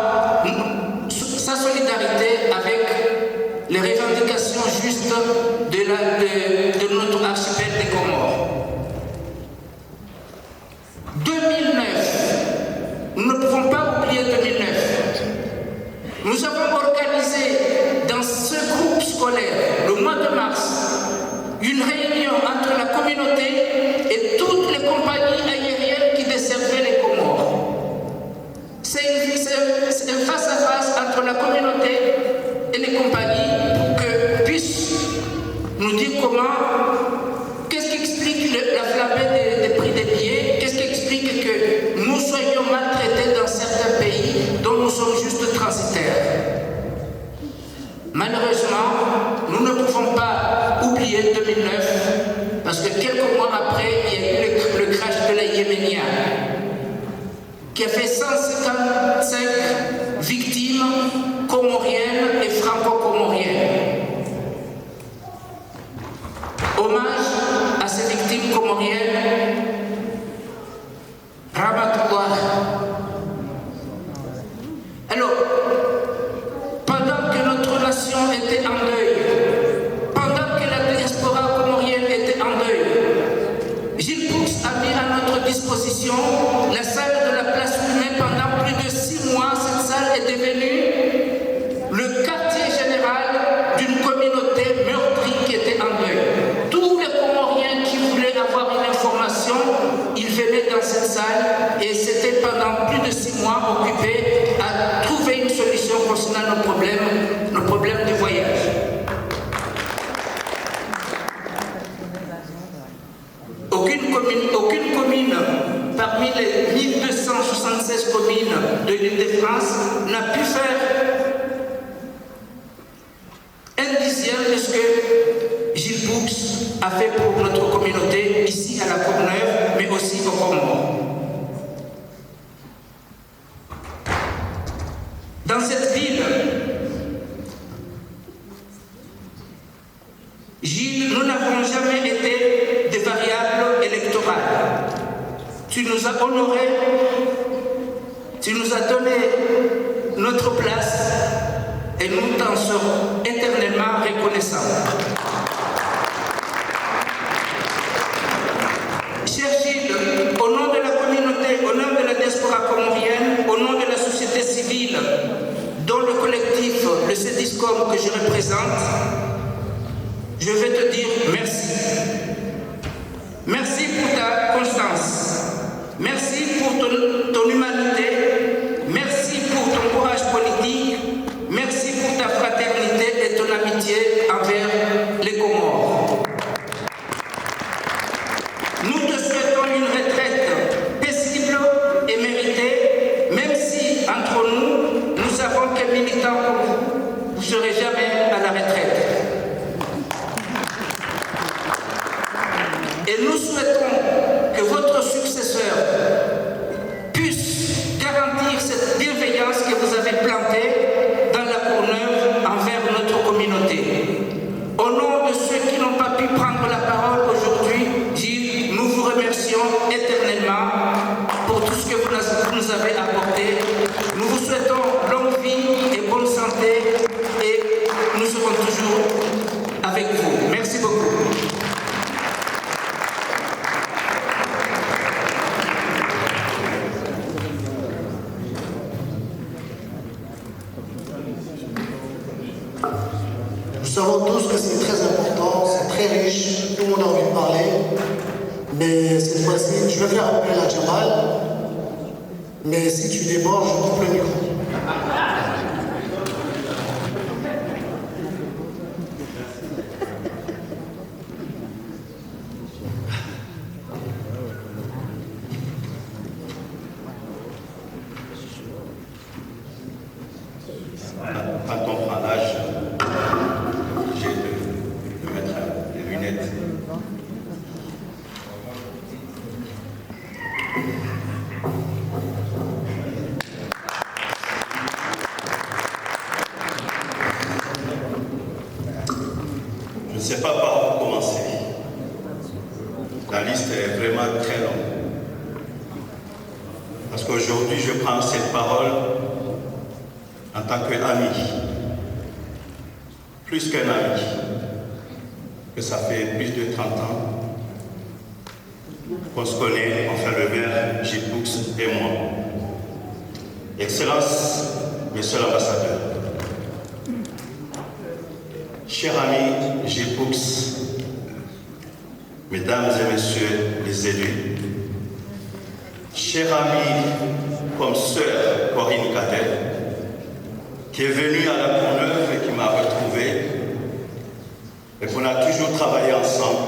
sa solidarité avec les revendications justes de notre archipel des Comores. 2009, nous ne pouvons pas oublier 2009. Nous avons organisé dans ce groupe scolaire, le mois de mars, une réunion entre la communauté et toutes les compagnies aériennes qui desservaient les Comores. C'est un face-à-face entre la communauté et les compagnies pour que puissent nous dire qu'est-ce qui explique la flambée des prix des billets, qu'est-ce qui explique que nous soyons maltraités dans certains pays dont nous sommes juste transitaires. Malheureusement, nous ne pouvons pas oublier 2009 parce que quelques mois après, il y a eu le crash de la Yéménia qui a fait 155 victimes comoriennes et franco-comoriennes. Hommage à ces victimes comoriennes, Ramatullah. Alors, pendant que notre nation était en deuil, pendant que la diaspora comorienne était en deuil, Gilles Poux a mis à notre disposition la salle de la place Plumet pendant plus de 6 mois. Cette salle est devenue le problèmes de voyage. Aucune commune parmi les 1276 communes de l'Île-de-France n'a pu faire un dixième de ce que Gilles Boux a fait pour notre communauté ici à la Courneuve, mais aussi au Comores. Dans cette ville, Gilles, nous n'avons jamais été des variables électorales. Tu nous as honorés, tu nous as donné notre place et nous t'en serons éternellement reconnaissants. Cher Gilles, au nom de la communauté, au nom de la diaspora comorienne, au nom de la société civile, dont le collectif, le CEDISCOM que je représente, je vais te dire merci. Merci pour ta constance. Merci pour ton humanité. Merci pour ton courage politique. Merci pour ta fraternité et ton amitié envers les Comores. Nous te souhaitons une retraite paisible et méritée, même si entre nous, nous savons que militants comme vous ne serez jamais à la retraite. Et nous souhaitons que votre successeur puisse garantir cette bienveillance que vous avez plantée dans la Courneuve envers notre communauté. Au nom de ceux qui n'ont pas pu prendre la parole aujourd'hui, Gilles, nous vous remercions éternellement pour tout ce que vous nous avez apporté. Nous vous souhaitons longue vie et bonne santé et nous serons toujours avec vous. Merci beaucoup. Nous savons tous que c'est très important, c'est très riche, tout le monde a envie de parler, mais cette fois-ci, je vais faire appel à Jamal, mais si tu débordes, je coupe le micro. Quand on prend l'âge, j'ai de mettre des lunettes. Je ne sais pas par où commencer. La liste est vraiment très longue. Parce qu'aujourd'hui, je prends cette parole en tant qu'ami, plus qu'un ami, que ça fait plus de 30 ans qu'on se connaît, enfin le maire Gilles Boux et moi. Excellence, Monsieur l'ambassadeur, cher ami Gilles Boux, Mesdames et Messieurs les élus, chers amis comme sœur Corinne Cadet, qui est venue à la Courneuve et qui m'a retrouvé, et qu'on a toujours travaillé ensemble.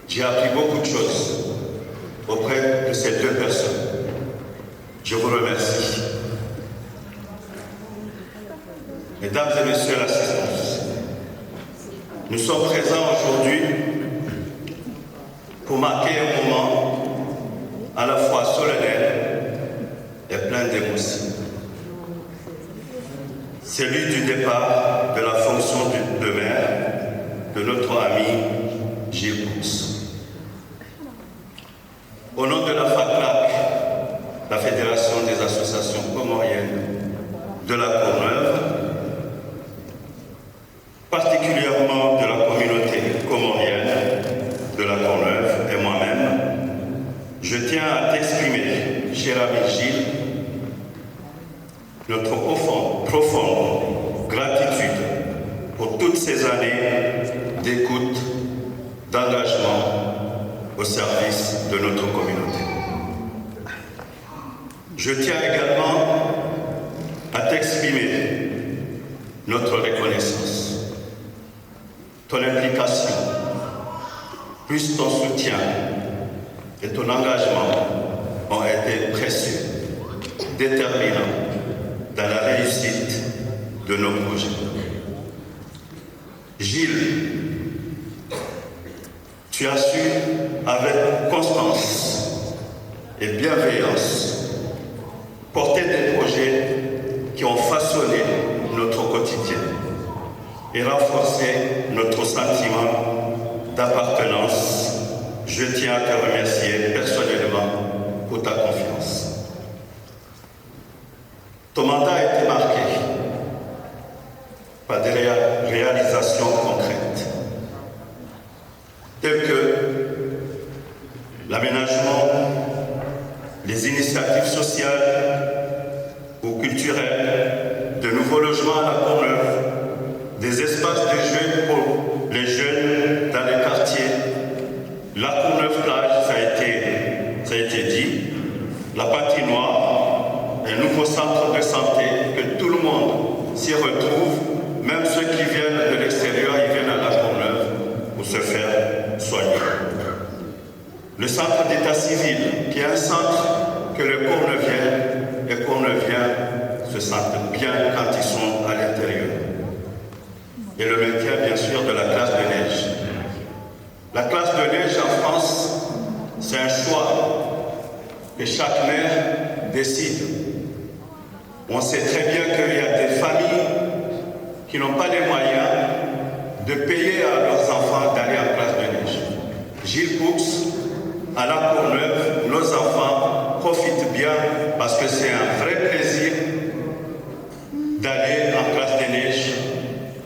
J'ai appris beaucoup de choses auprès de ces deux personnes. Je vous remercie. Mesdames et Messieurs l'assistance, nous sommes présents aujourd'hui pour marquer un moment à la fois solennel et plein d'émotions. Celui du départ de la fonction de maire de notre ami Gilles Boux. Au nom de la FACNAC, la Fédération des associations comoriennes de la Courneuve, particulièrement de la communauté comorienne de la Courneuve et moi-même, je tiens à t'exprimer, cher ami Gilles, notre profonde gratitude pour toutes ces années d'écoute, d'engagement au service de notre communauté. Je tiens également à t'exprimer notre reconnaissance. Ton implication, plus ton soutien et ton engagement ont été précieux, déterminants dans la réussite de nos projets. Gilles, tu as su, avec constance et bienveillance, porter des projets qui ont façonné notre quotidien et renforcé notre sentiment d'appartenance. Je tiens à te remercier personnellement pour ta confiance. Ton mandat a été marqué par des réalisations concrètes, telles que l'aménagement, les initiatives sociales ou culturelles, de nouveaux logements à la Courneuve, des espaces de jeux pour les jeunes dans les quartiers, la Courneuve plage, ça a été dit, la patinoire, un nouveau centre de santé, que tout le monde s'y retrouve, même ceux qui viennent de l'extérieur, ils viennent à la Courneuve pour se faire soigner. Le centre d'état civil, qui est un centre que les Courneuviens se sentent bien quand ils sont à l'intérieur. Et le maintien, bien sûr, de la classe de neige. La classe de neige en France, c'est un choix que chaque maire décide. On sait très bien qu'il y a des familles qui n'ont pas les moyens de payer à leurs enfants d'aller en classe de neige. Gilles Poux, à la Courneuve, nos enfants profitent bien parce que c'est un vrai plaisir d'aller en classe de neige.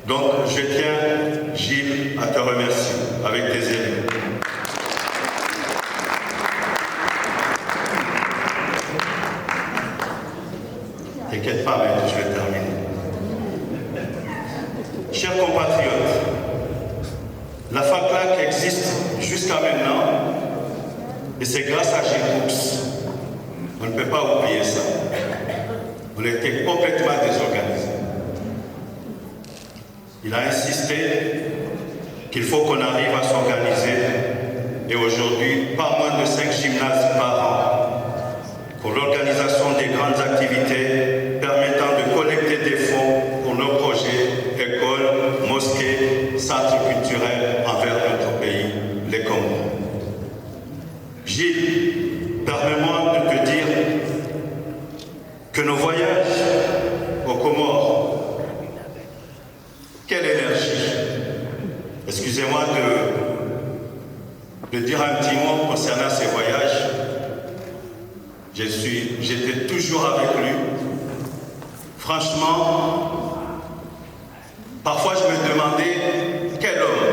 Donc je tiens, Gilles, à te remercier avec tes élèves. T'inquiète pas, mais je vais terminer. Chers compatriotes, la FACLAC existe jusqu'à maintenant et c'est grâce à Gilles Poux. On ne peut pas oublier ça. On était complètement désorganisés. Il a insisté qu'il faut qu'on arrive à s'organiser et aujourd'hui, pas moins de 5 gymnases par an pour l'organisation des grandes activités permettant de collecter des fonds pour nos projets, écoles, mosquées, centres culturels envers notre pays, les Comores. Gilles, permets-moi de te dire que nos voyages aux Comores, quelle énergie! Excusez-moi de dire un petit mot concernant ces voyages. J'étais toujours avec lui. Franchement, parfois je me demandais quel homme.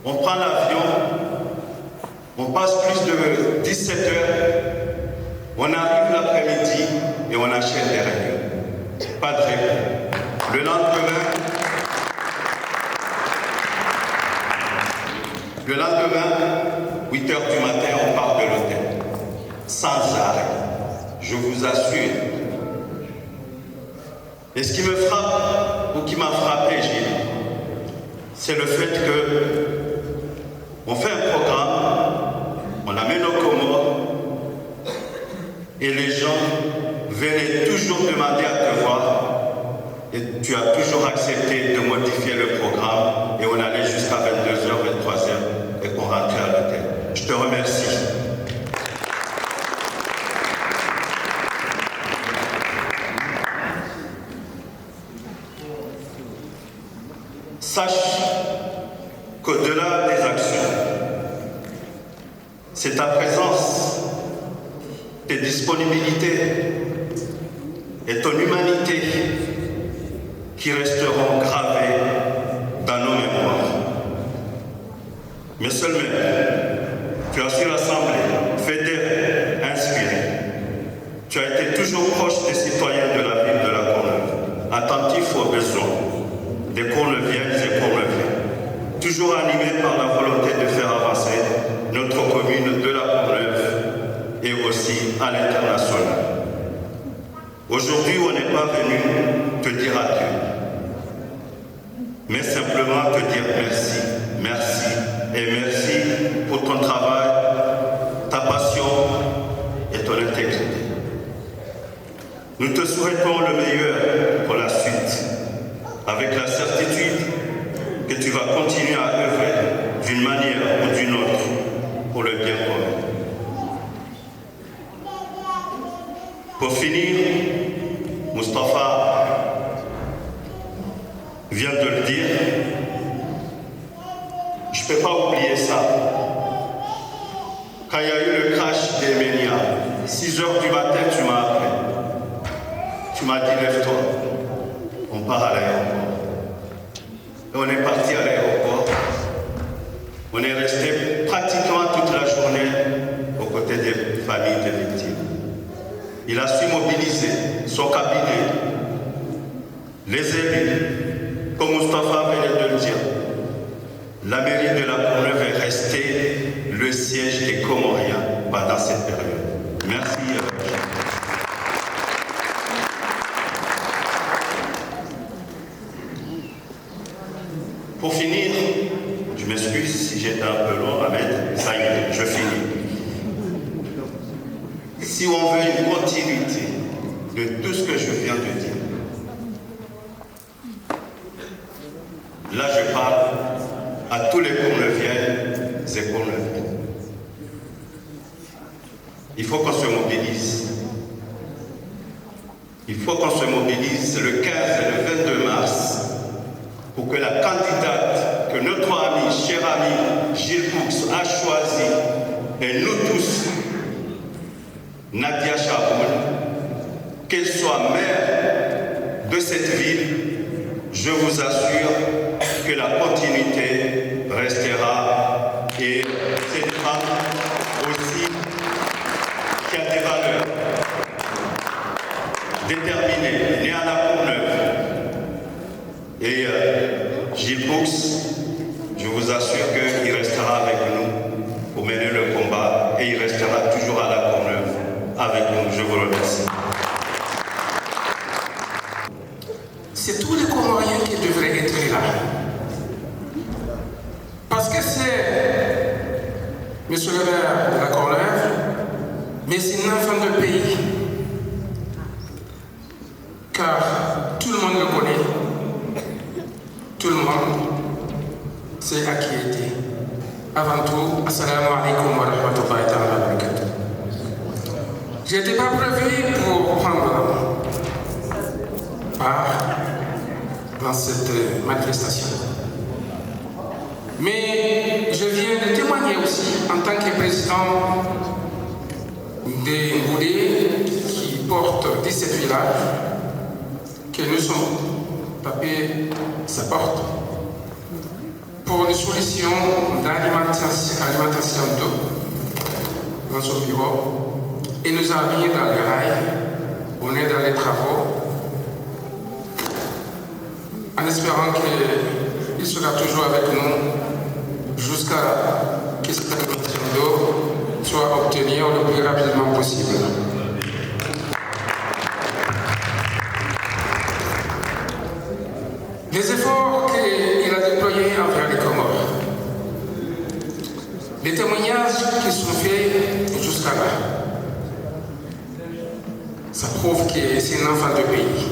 On prend l'avion, on passe plus de 17 heures, on arrive l'après-midi et on achète des réunions. Pas de réponse. Le lendemain, 8 heures du matin, on part de l'hôtel. Sans arrêt. Je vous assure. Et ce qui me frappe, ou qui m'a frappé, Gilles, c'est le fait que on fait un programme, on amène aux Comores, et les gens venaient toujours demander à te voir, et tu as toujours accepté de modifier le programme, et on allait jusqu'à 22h, 23h, et on rentrait à l'hôtel. Je te remercie. Sache qu'au-delà des actions, c'est ta présence, tes disponibilités et ton humanité qui resteront gravées dans nos mémoires. Mais seulement, tu as su rassembler, fédérer, inspirer. Tu as été toujours proche des citoyens de la ville de la Courneuve, attentif aux besoins des Courneuviennes et Courneuviens, toujours animé par la volonté de faire avancer notre commune de la Courneuve et aussi à l'international. Aujourd'hui, on n'est pas venu te dire dire adieu, mais simplement te dire merci, merci et merci pour ton travail, ta passion et ton intégrité. Nous te souhaitons le meilleur pour la suite, avec la certitude que tu vas continuer à œuvrer d'une manière ou d'une autre pour le bien commun. Pour finir, Moustapha vient de le dire, je ne peux pas oublier ça. Quand il y a eu le crash des Ménia, 6 heures du matin, tu m'as appelé. Tu m'as dit, lève-toi, on part à l'aéroport. Et on est parti à l'aéroport. On est resté pratiquement toute la journée aux côtés des familles des victimes. Il a su mobiliser son cabinet, les élus, comme Moustapha venait de le dire. La mairie de La Courneuve est restée le siège des Comoriens pendant cette période. Merci. Pour finir, je m'excuse si j'étais un peu long, Ahmed, ça y est, je finis. Si on veut une continuité de tout ce que je viens de dire, là je parle à tous les Courneuviennes et Courneuviens. Il faut qu'on se mobilise. Il faut qu'on se mobilise le 15 et le 22 mars pour que la candidate que notre ami, cher ami Gilles Poux a choisie, et nous tous, Nadia Chaboun, qu'elle soit maire de cette ville, je vous assure que la continuité restera, et cette femme aussi qui a des valeurs déterminées, née à La Courneuve. Et Gilles Poux, je vous assure qu'il restera avec nous pour mener le combat, et il restera toujours à La Courneuve avec nous. Je vous remercie. C'est tous les Comoriens qui devraient être là. Parce que c'est monsieur le maire de La Courneuve, mais c'est un enfant de pays. Car tout le monde le connaît. Tout le monde sait à qui il était. Avant tout, assalamu alaikum wa rahmatullahi wa barakatuh. Je n'étais pas prévu pour prendre part dans cette manifestation. Mais je viens de témoigner aussi en tant que président des Ngoudé qui porte 17 villages que nous sommes tapés sa porte pour une solution d'alimentation d'eau dans son bureau. Et nous avons mis dans le rail, on est dans les travaux, en espérant qu'il sera toujours avec nous jusqu'à ce que cette alimentation d'eau soit obtenue le plus rapidement possible. Les efforts qu'il a déployés envers les Comores, les témoignages qui sont faits jusqu'à là, ça prouve que c'est un enfant de pays.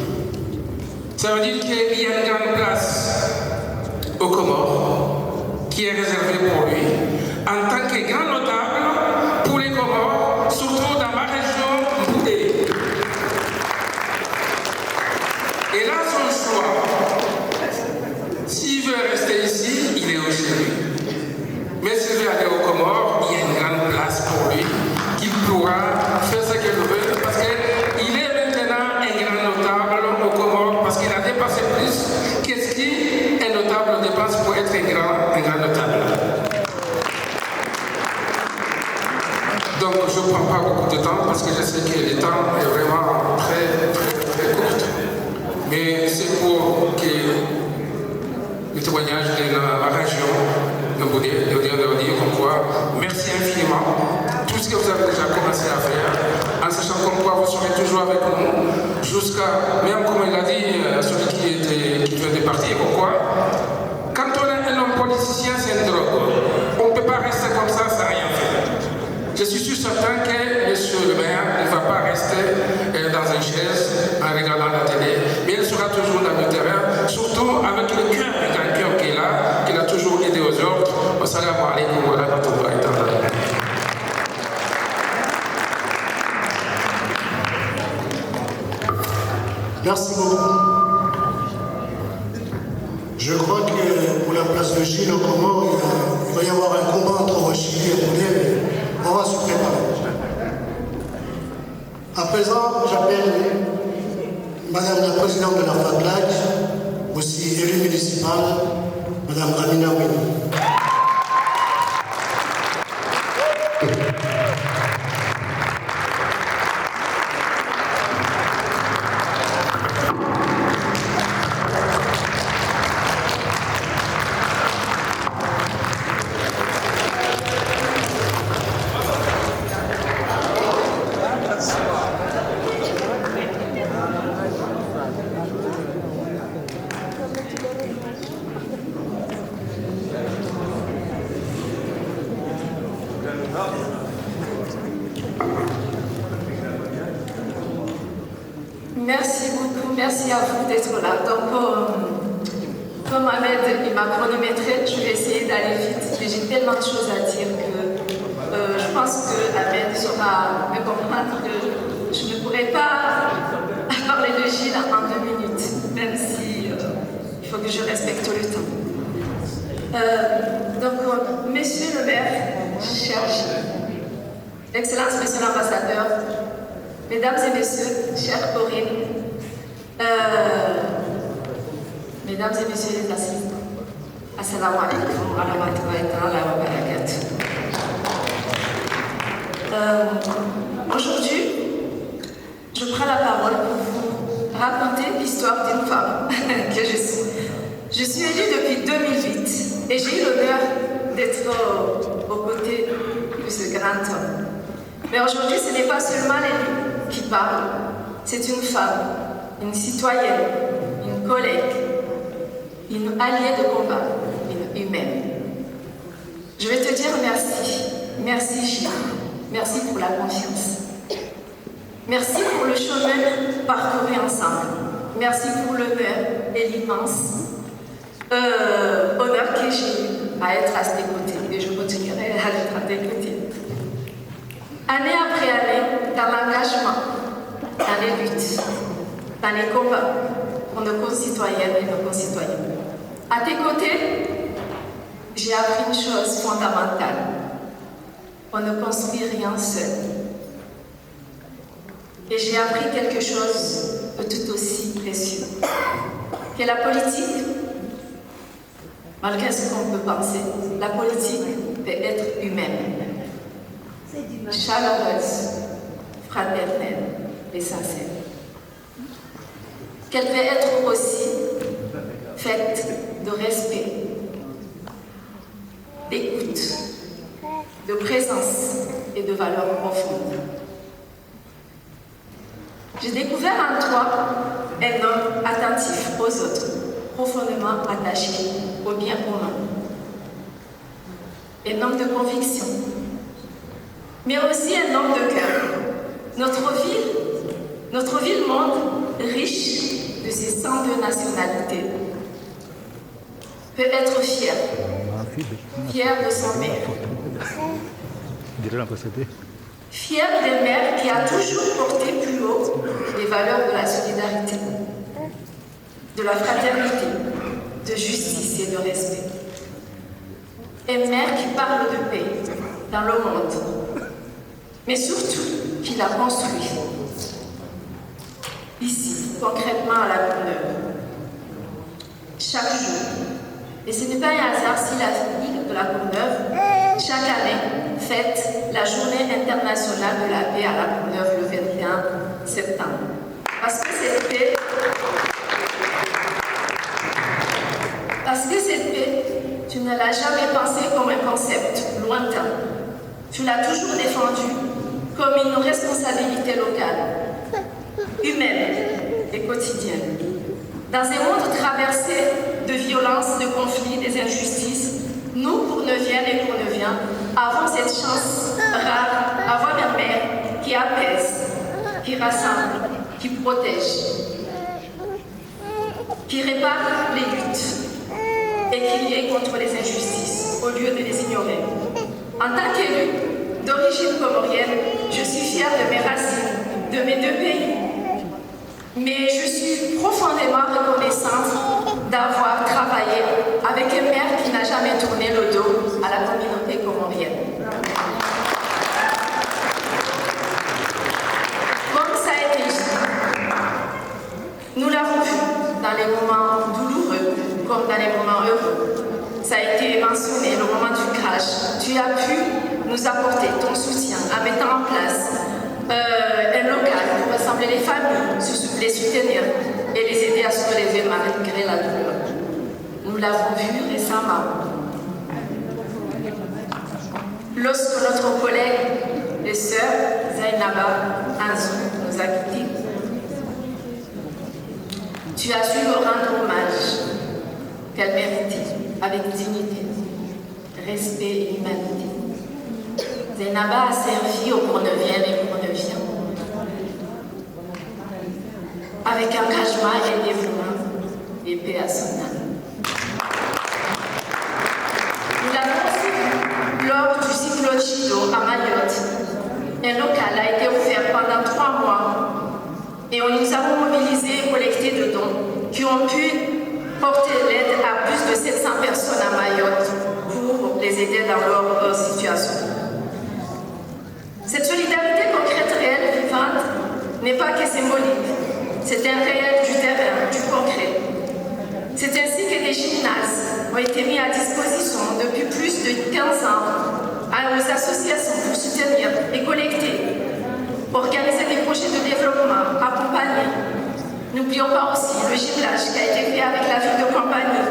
Ça veut dire qu'il y a une grande place aux Comores qui est réservée pour lui en tant que grand notable pour les Comores, surtout dans ma région Ngoudé. Et là, son choix, s'il veut rester ici, il est au chez lui. Mais s'il veut aller aux Comores, il y a une grande place pour lui qu'il pourra faire ce qu'il veut parce qu'il est maintenant un grand notable aux Comores parce qu'il a dépassé plus qu'est-ce qu'un notable dépense pour être un grand notable. Donc je ne prends pas beaucoup de temps parce que je sais que le temps est vraiment très court. Mais c'est pour que le témoignage de la région de Ngoudé, de dire comme quoi, merci infiniment. Tout ce que vous avez déjà commencé à faire, en sachant comme quoi vous serez toujours avec nous, jusqu'à, même comme il a dit, celui Merci beaucoup. Je crois que pour la place de Gilles au Comores, il va y avoir un combat entre Chili et Rwandais, mais on va se préparer. À présent, j'appelle Madame la Présidente de la FADLAC, aussi élue municipale, Madame Amina Ouini. Merci beaucoup, merci à vous d'être là. Donc, comme Ahmed il m'a chronométré, je vais essayer d'aller vite. Mais j'ai tellement de choses à dire que je pense que Ahmed saura me comprendre que je ne pourrais pas parler de Gilles en 2 minutes, même si il faut que je respecte le temps. Donc, Monsieur le maire, cher Gilles, Excellence, Monsieur l'ambassadeur, Mesdames et Messieurs, chère Corinne, Mesdames et Messieurs les assistants, Assalamu alaikum wa rahmatullahi wa barakatuh. Aujourd'hui, je prends la parole pour vous raconter l'histoire d'une femme que je suis. Je suis élue depuis 2008 et j'ai eu l'honneur d'être aux côtés de ce grand homme. Mais aujourd'hui, ce n'est pas seulement l'élu qui parle, c'est une femme, une citoyenne, une collègue, une alliée de combat, une humaine. Je vais te dire merci. Merci Gilles. Merci pour la confiance. Merci pour le chemin parcouru ensemble. Merci pour l'honneur et l'immense honneur que j'ai à être à tes côtés. Et je continuerai à être à tes côtés. Année après année, dans l'engagement, dans les luttes, dans les combats pour nos concitoyennes et nos concitoyens. À tes côtés, j'ai appris une chose fondamentale. On ne construit rien seul. Et j'ai appris quelque chose de tout aussi précieux. Que la politique, malgré ce qu'on peut penser, la politique peut être humaine. Chaleureuse, fraternelle et sincère. Qu'elle peut être aussi faite de respect, d'écoute, de présence et de valeurs profondes. J'ai découvert en toi un homme attentif aux autres, profondément attaché au bien commun. Un homme de conviction, mais aussi un homme de cœur. Notre ville monde, riche de ses 102 nationalités, peut être fière de son maire. Fière d'un maire qui a toujours porté plus haut les valeurs de la solidarité, de la fraternité, de justice et de respect. Un maire qui parle de paix dans le monde, mais surtout qui l'a construit. Ici, concrètement à la Courneuve. Chaque jour, et ce n'est pas un hasard si la ville de la Courneuve, chaque année, fête la journée internationale de la paix à la Courneuve le 21 septembre. Parce que cette paix, tu ne l'as jamais pensée comme un concept lointain. Tu l'as toujours défendue comme une responsabilité locale, humaine et quotidienne. Dans un monde traversé de violences, de conflits, des injustices, nous, pour Neuviennes et pour Neuviens, avons cette chance rare d'avoir un maire qui apaise, qui rassemble, qui protège, qui répare les luttes et qui lutte contre les injustices au lieu de les ignorer. En tant qu'élue d'origine comorienne, je suis fière de mes racines, de mes deux pays. Mais je suis profondément reconnaissante d'avoir travaillé avec un maire qui n'a jamais tourné le dos à la communauté comorienne. Comme ça a été dit, nous l'avons vu dans les moments douloureux comme dans les moments heureux. Ça a été mentionné, le moment du crash. Tu as pu nous apporter ton soutien en mettant en place un local pour rassembler les familles, les soutenir et les aider à se relever malgré la douleur. Nous l'avons vu récemment. Lorsque notre collègue et sœur Zainaba Anzou nous a quittés, tu as su lui rendre hommage qu'elle méritait avec dignité, respect et humanité. Zainaba a servi aux Courneuviennes et Courneuviens avec engagement et dévouement et paix à son âme. Nous l'avons vu lors du cyclone Chido à Mayotte. Un local a été ouvert pendant 3 mois et nous avons mobilisé et collecté de dons qui ont pu porter l'aide à plus de 700 personnes à Mayotte pour les aider dans leur situation. Cette solidarité concrète, réelle, vivante, n'est pas que symbolique. C'est un réel du terrain, du concret. C'est ainsi que des gymnases ont été mis à disposition depuis plus de 15 ans aux associations pour soutenir et collecter, organiser des projets de développement, accompagner. N'oublions pas aussi le gymnase qui a été fait avec la ville de Compagnie,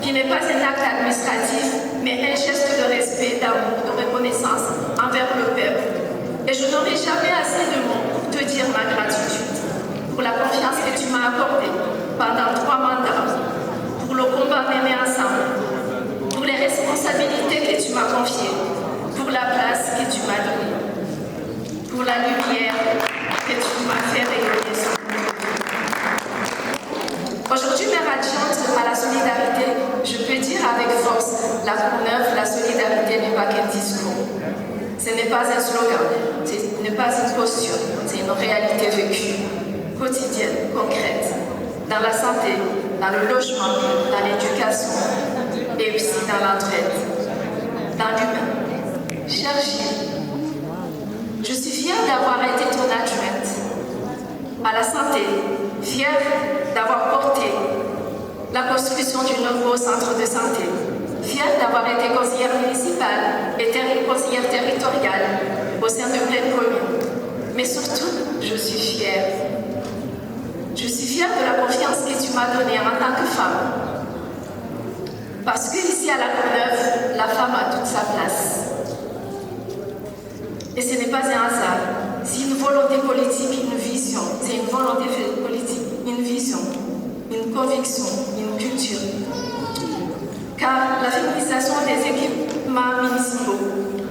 qui n'est pas un acte administratif, mais un geste de respect, d'amour, de reconnaissance envers le peuple. Et je n'aurai jamais assez de mots pour te dire ma gratitude pour la confiance que tu m'as accordée pendant 3 mandats, pour le combat mené ensemble, pour les responsabilités que tu m'as confiées, pour la place que tu m'as donnée, pour la lumière que tu m'as fait rayonner sur nous. Aujourd'hui, mère adjointe à la solidarité, je peux dire avec force, la Courneuve, la solidarité n'est pas qu'un discours. Ce n'est pas un slogan, ce n'est pas une posture, c'est une réalité vécue, quotidienne, concrète, dans la santé, dans le logement, dans l'éducation et aussi dans l'entraide, dans l'humain. Chère Gilles, je suis fière d'avoir été ton adjointe à la santé, fière d'avoir porté la construction du nouveau centre de santé, fière d'avoir été conseillère municipale et conseillère territoriale au sein de pleine commune. Mais surtout, je suis fière. Je suis fière de la confiance que tu m'as donnée en tant que femme. Parce qu'ici à la Courneuve, la femme a toute sa place. Et ce n'est pas un hasard. C'est une volonté politique, une vision. C'est une volonté politique, une vision, une conviction, une culture. Car la féminisation des équipements municipaux,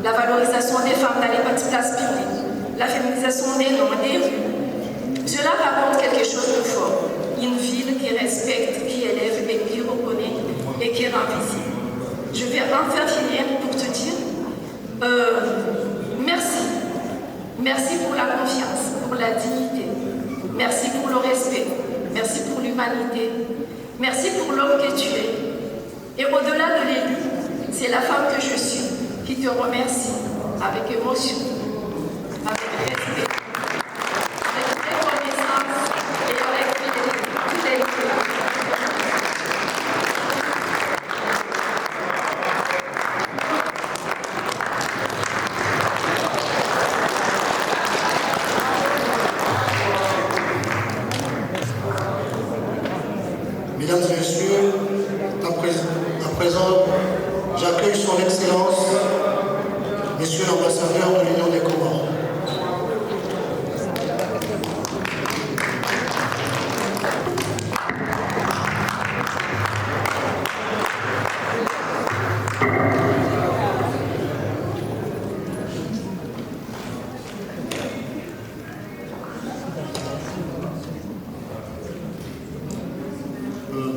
la valorisation des femmes dans les petites places publiques, la féminisation des noms, des rues, cela raconte quelque chose de fort. Une ville qui respecte, qui élève et qui reconnaît et qui rend visible. Je vais enfin finir pour te dire merci. Merci pour la confiance, pour la dignité. Merci pour le respect. Merci pour l'humanité. Merci pour l'homme que tu es. Et au-delà de l'élu, c'est la femme que je suis qui te remercie avec émotion, avec respect, avec reconnaissance et avec fidélité. Mesdames et messieurs, à présent, j'accueille son Excellence, Monsieur l'ambassadeur de l'Union des Comores.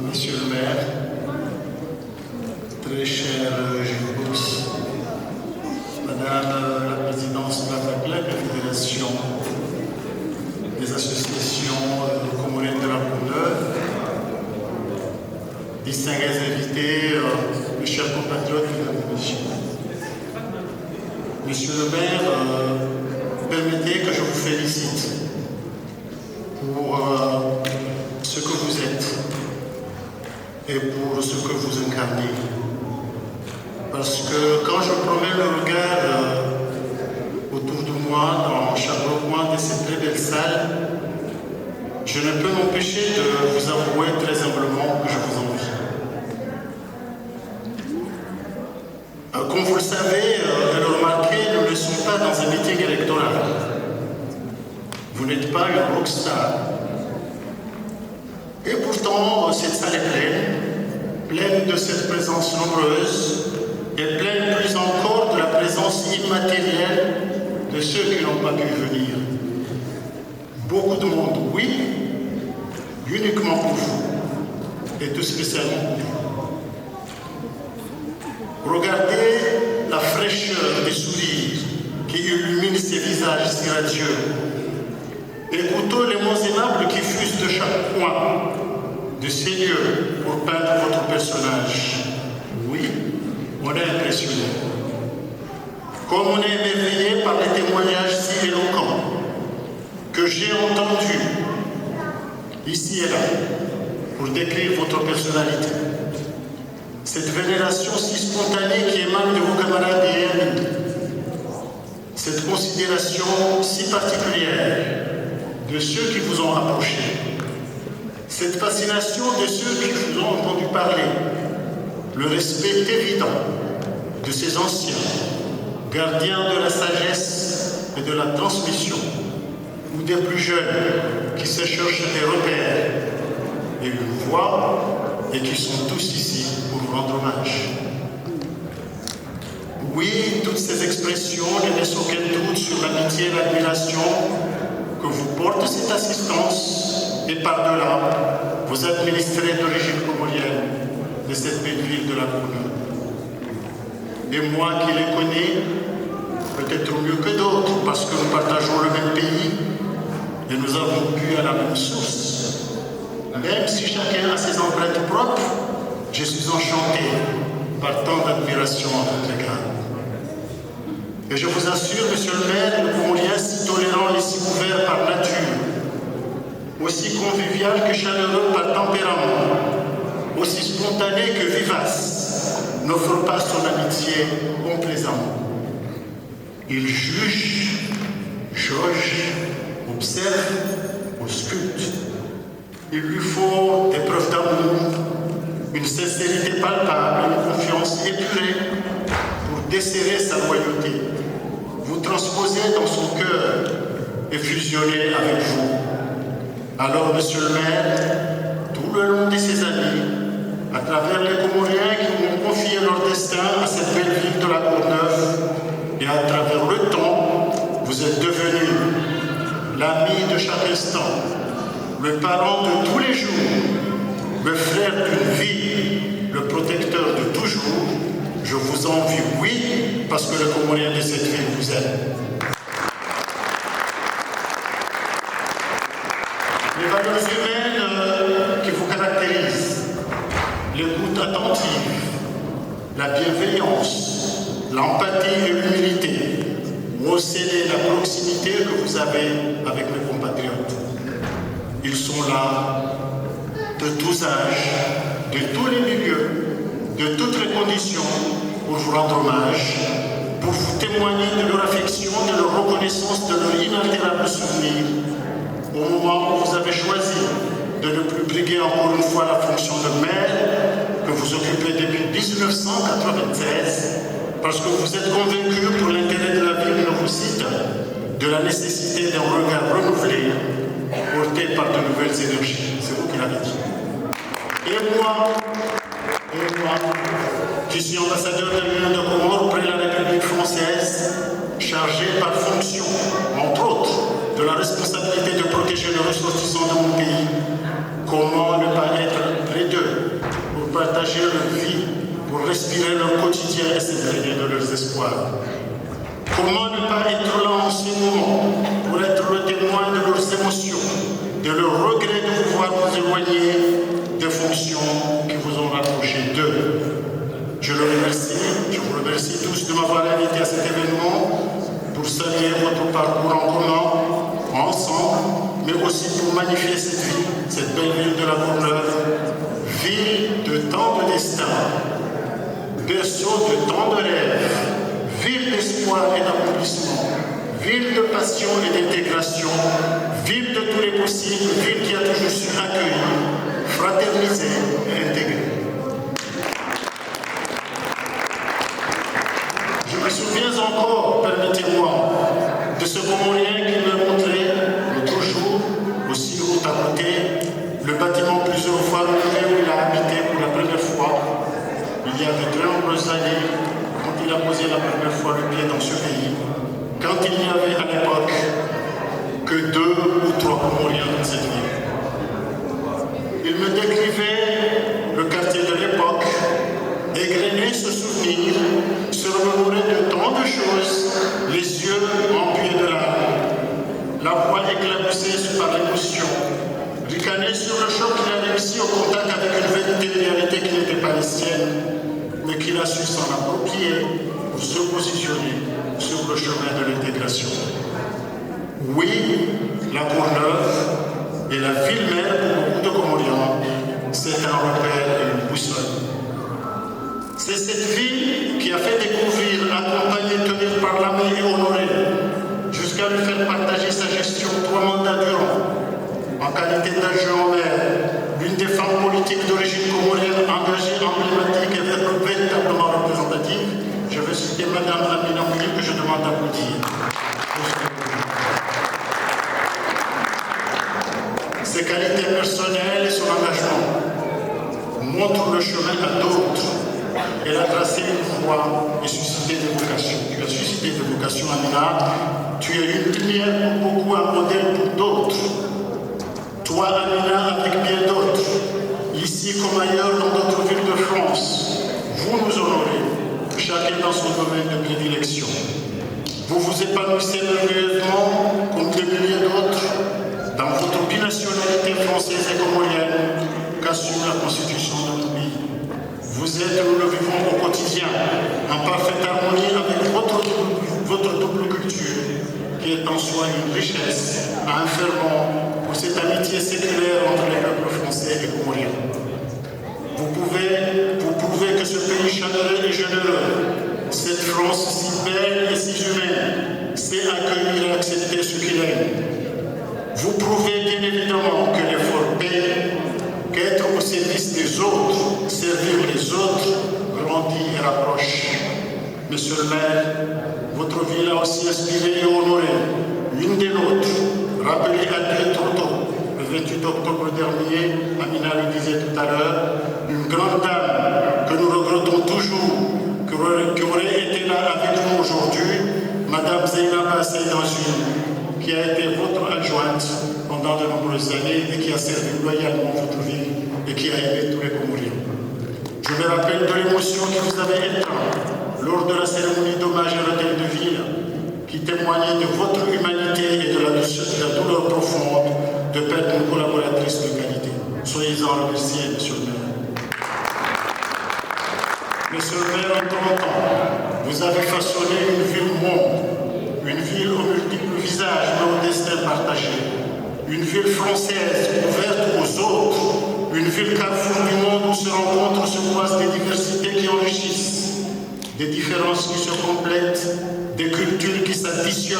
Monsieur le maire, très cher Gilles Bousse, Madame la présidente de la FACLEC, la Fédération des associations distingués invités, mes chers compatriotes, mesdames et messieurs. Monsieur le maire, permettez que je vous félicite pour ce que vous êtes et pour ce que vous incarnez. Parce que quand je promets le regard autour de moi, dans chaque recoin de cette très belle salle, je ne peux m'empêcher de vous avouer très humblement que je vous envie. Comme vous le savez et le remarquez, nous ne sommes pas dans un meeting électoral. Vous n'êtes pas une rockstar. Et pourtant, cette salle est pleine de cette présence nombreuse, et pleine plus encore de la présence immatérielle de ceux qui n'ont pas pu venir. Beaucoup de monde, oui, uniquement pour vous, et tout spécialement pour vous. Regardez la fraîcheur des sourires qui illuminent ces visages si radieux. Écoutons les mots aimables qui fusent de chaque coin de ces lieux pour peindre votre personnage. Oui, on est impressionné. Comme on est émerveillé par les témoignages si éloquents que j'ai entendus ici et là pour décrire votre personnalité. Cette vénération si spontanée qui émane de vos camarades et amis. Cette considération si particulière de ceux qui vous ont approché. Cette fascination de ceux qui vous ont entendu parler. Le respect évident de ces anciens, gardiens de la sagesse et de la transmission, ou des plus jeunes qui se cherchent des repères et une voix et qui sont tous ici pour vous rendre hommage. Oui, toutes ces expressions ne laissent aucun doute sur l'amitié et l'admiration que vous porte cette assistance et par-delà vos administrés d'origine comorienne de cette belle ville de la Courneuve. Et moi qui les connais, peut-être mieux que d'autres, parce que nous partageons le même pays et nous avons bu à la même source. Même si chacun a ses empreintes propres, je suis enchanté par tant d'admiration à votre égard. Et je vous assure, monsieur le maire, nous pouvons rien si tolérant et si ouvert par nature, aussi convivial que chaleureux par tempérament, aussi spontané que vivace, n'offre pas son amitié complaisamment. Il juge, jauge, observe, ausculte. Il lui faut des preuves d'amour, une sincérité palpable, une confiance épurée pour desserrer sa loyauté, vous transposer dans son cœur et fusionner avec vous. Alors, monsieur le maire, tout le long de ces années, à travers les Comoriens qui ont confié leur destin à cette belle ville de la Courneuve, et à travers le temps, vous êtes devenu l'ami de chaque instant, le parent de tous les jours, le frère d'une vie, le protecteur de toujours. Je vous envie, oui, parce que le Comorien de cette ville vous aime. Les valeurs humaines qui vous caractérisent, l'écoute attentive, la bienveillance, l'empathie et l'humilité ont scellé la proximité que vous avez avec mes compatriotes. Ils sont là, de tous âges, de tous les milieux, de toutes les conditions, pour vous rendre hommage, pour vous témoigner de leur affection, de leur reconnaissance, de leur inaltérable souvenir, au moment où vous avez choisi de ne plus briguer encore une fois la fonction de maire que vous occupez depuis 1996, parce que vous êtes convaincu pour l'intérêt de la ville, je vous cite, de la nécessité d'un regard renouvelé porté par de nouvelles énergies. C'est vous qui l'avez dit. Et moi, qui suis ambassadeur de l'Union de Comores auprès de la République française, chargé par fonction, entre autres, de la responsabilité de protéger les ressortissants de mon pays, comment ne pas être près d'eux pour partager leur vie, pour respirer leur quotidien et s'imprégner de leurs espoirs? Comment ne pas être là en ce moment pour être le témoin de leurs émotions, de leur regret de vous voir vous éloigner des fonctions qui vous ont partager d'eux. Je vous remercie tous de m'avoir invité à cet événement pour saluer votre parcours en commun, ensemble, mais aussi pour magnifier cette ville, cette belle ville de la Courneuve, ville de tant de destins, berceau de tant de rêves, ville d'espoir et d'accomplissement, ville de passion et d'intégration, ville de tous les possibles, ville qui a toujours su accueillir, fraterniser et intégrer. Je me souviens encore, permettez-moi, de ce Comorien qui me montrait l'autre jour, aussi haut à côté, le bâtiment plusieurs fois relevé où il a habité pour la première fois, il y a de très nombreuses années, quand il a posé la première fois le pied dans ce pays, quand il n'y avait à l'époque que 2 ou 3 Comoriens dans cette ville. Il me décrivait le quartier de l'époque, égrener ce souvenir, se remémorer de tant de choses, les yeux emplis de larmes, la voix éclaboussée par l'émotion, ricaner sur le choc qu'il a réussi au contact avec une réalité qui n'était pas la sienne, mais qu'il a su s'en approprier pour se positionner sur le chemin de l'intégration. Oui, la Courneuve et la ville-mère pour beaucoup de Comoriens, c'est un repère et une boussole. C'est cette ville qui a fait découvrir, accompagner, tenir par la main et honorer, jusqu'à lui faire partager sa gestion 3 mandats durant. En qualité d'adjoint au maire, l'une des femmes politiques d'origine comorienne engagée, emblématique et véritablement représentative, je vais citer Mme Amina Mouni, que je demande d'applaudir. Ses qualités personnelles et son engagement montrent le chemin à d'autres. Elle a tracé une voie et suscité des vocations. Tu as suscité des vocations, Amina. Tu es une lumière pour beaucoup, un modèle pour d'autres. Toi, Amina, avec bien d'autres, ici comme ailleurs dans d'autres villes de France, vous nous honorez, chacun dans son domaine de prédilection. Vous vous épanouissez merveilleusement, comme des milliers d'autres, dans votre binationalité française et comorienne qu'assume la Constitution de notre pays. Vous êtes, nous le vivons au quotidien, en parfaite harmonie avec votre double culture, qui est en soi une richesse, un ferment pour cette amitié séculaire entre les peuples français et comoriens. Vous prouvez que ce pays chaleureux et généreux, cette France si belle et si humaine, sait accueillir et accepter ce qu'il aime. Vous prouvez bien évidemment que l'effort paye, qu'être au service des autres, servir les autres, grandit et rapproche. Monsieur le maire, votre ville a aussi inspiré et honoré une des nôtres, rappelée à Dieu trop tôt, le 28 octobre dernier, Amina le disait tout à l'heure, une grande dame que nous regrettons toujours, qui aurait été là avec nous aujourd'hui, Madame Zeynaba Seydanjou, qui a été votre adjointe pendant de nombreuses années et qui a servi loyalement votre ville et qui a aidé tous les Comoriens. Je me rappelle de l'émotion qui vous avait éteint lors de la cérémonie d'hommage à l'hôtel de ville, qui témoignait de votre humanité et de la douleur profonde de perdre une collaboratrice de qualité. Soyez-en remerciés, Monsieur le maire. Monsieur le maire, en 30 ans, vous avez façonné une ville-monde, une ville aux multiples visages mais au destin partagé, une ville française ouverte aux autres, une ville carrefour du monde où se rencontrent, se croisent des diversités qui enrichissent, des différences qui se complètent, des cultures qui s'additionnent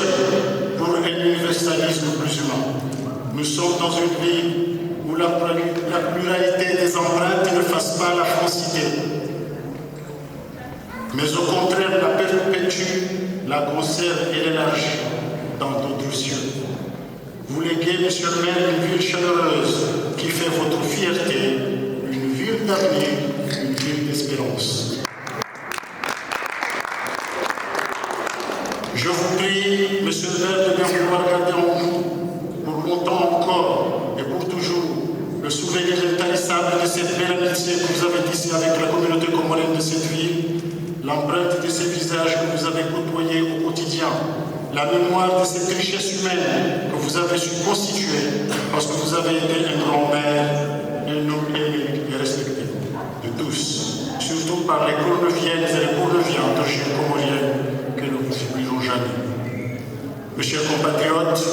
pour un universalisme plus humain. Nous sommes dans une ville où la pluralité des empreintes ne fasse pas la francité, mais au contraire la perpétue, la conserve et l'élargit dans d'autres cieux. Vous léguez, Monsieur le maire, une ville chaleureuse qui fait votre fierté, une ville d'avenir, une ville d'espérance. Je vous prie, Monsieur le maire, de bien vouloir garder en vous, pour longtemps encore et pour toujours, le souvenir intarissable de cette belle amitié que vous avez tissée avec la communauté comorienne de cette ville, l'empreinte de ces visages que vous avez côtoyés au quotidien, la mémoire de cette richesse humaine que vous avez su constituer parce que vous avez été un grand-mère, un homme aimé et respecté de tous. surtout par les Courneuviennes et les Courneuviens d'origine comorienne que nous vous oublierons jamais. Mes chers compatriotes,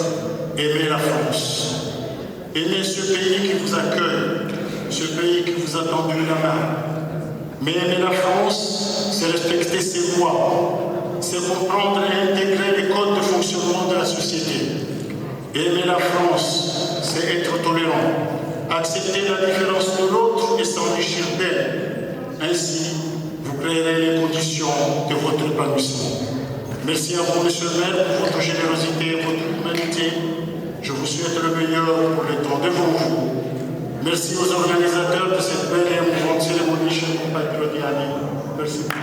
aimez la France. Aimez ce pays qui vous accueille, ce pays qui vous a tendu la main. Mais aimer la France, c'est respecter ses lois, c'est comprendre et intégrer les codes de fonctionnement de la société. Aimer la France, c'est être tolérant, accepter la différence de l'autre et s'enrichir d'elle. Ainsi, vous créerez les conditions de votre épanouissement. Merci à vous, monsieur le maire, pour votre générosité et votre humanité. Je vous souhaite le meilleur pour les temps devant vous. Merci aux organisateurs de cette belle et émouvante cérémonie, chers compatriotes et amis. Merci beaucoup.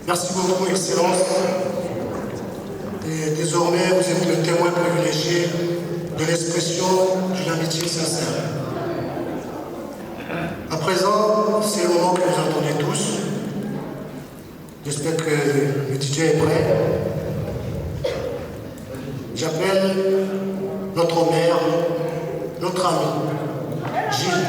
Merci beaucoup, Excellence. Et désormais, vous êtes le témoin privilégié de l'expression d'une amitié sincère. À présent, c'est le moment que vous entendez tous. J'espère que le DJ est prêt. J'appelle notre maire, notre ami, Gilles.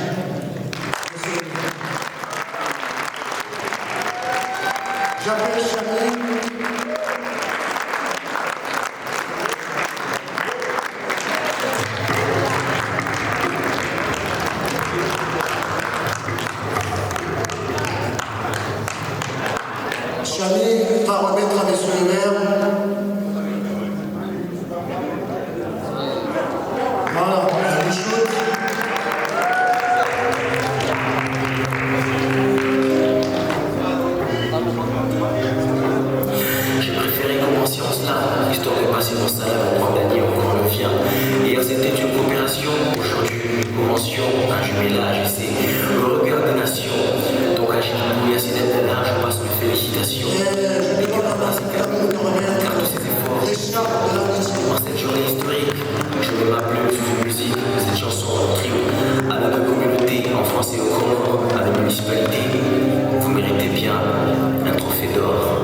J'appelle Chami. Chami va remettre à monsieur le maire. Voilà, la bichoute. J'ai préféré commencer en cela, histoire de passer mon salaire au condamné au Cournevien. Et c'était une coopération, aujourd'hui une convention, un jumelage, c'est le regard des nations. Donc à Gilles assez d'être là, je passe mes félicitations. Et que la base car tous ces efforts. En cette journée historique, je mets ma plume sous une musique, cette chanson en trio, à la communauté, en France et au Congo, à la municipalité. Vous méritez bien un trophée d'or.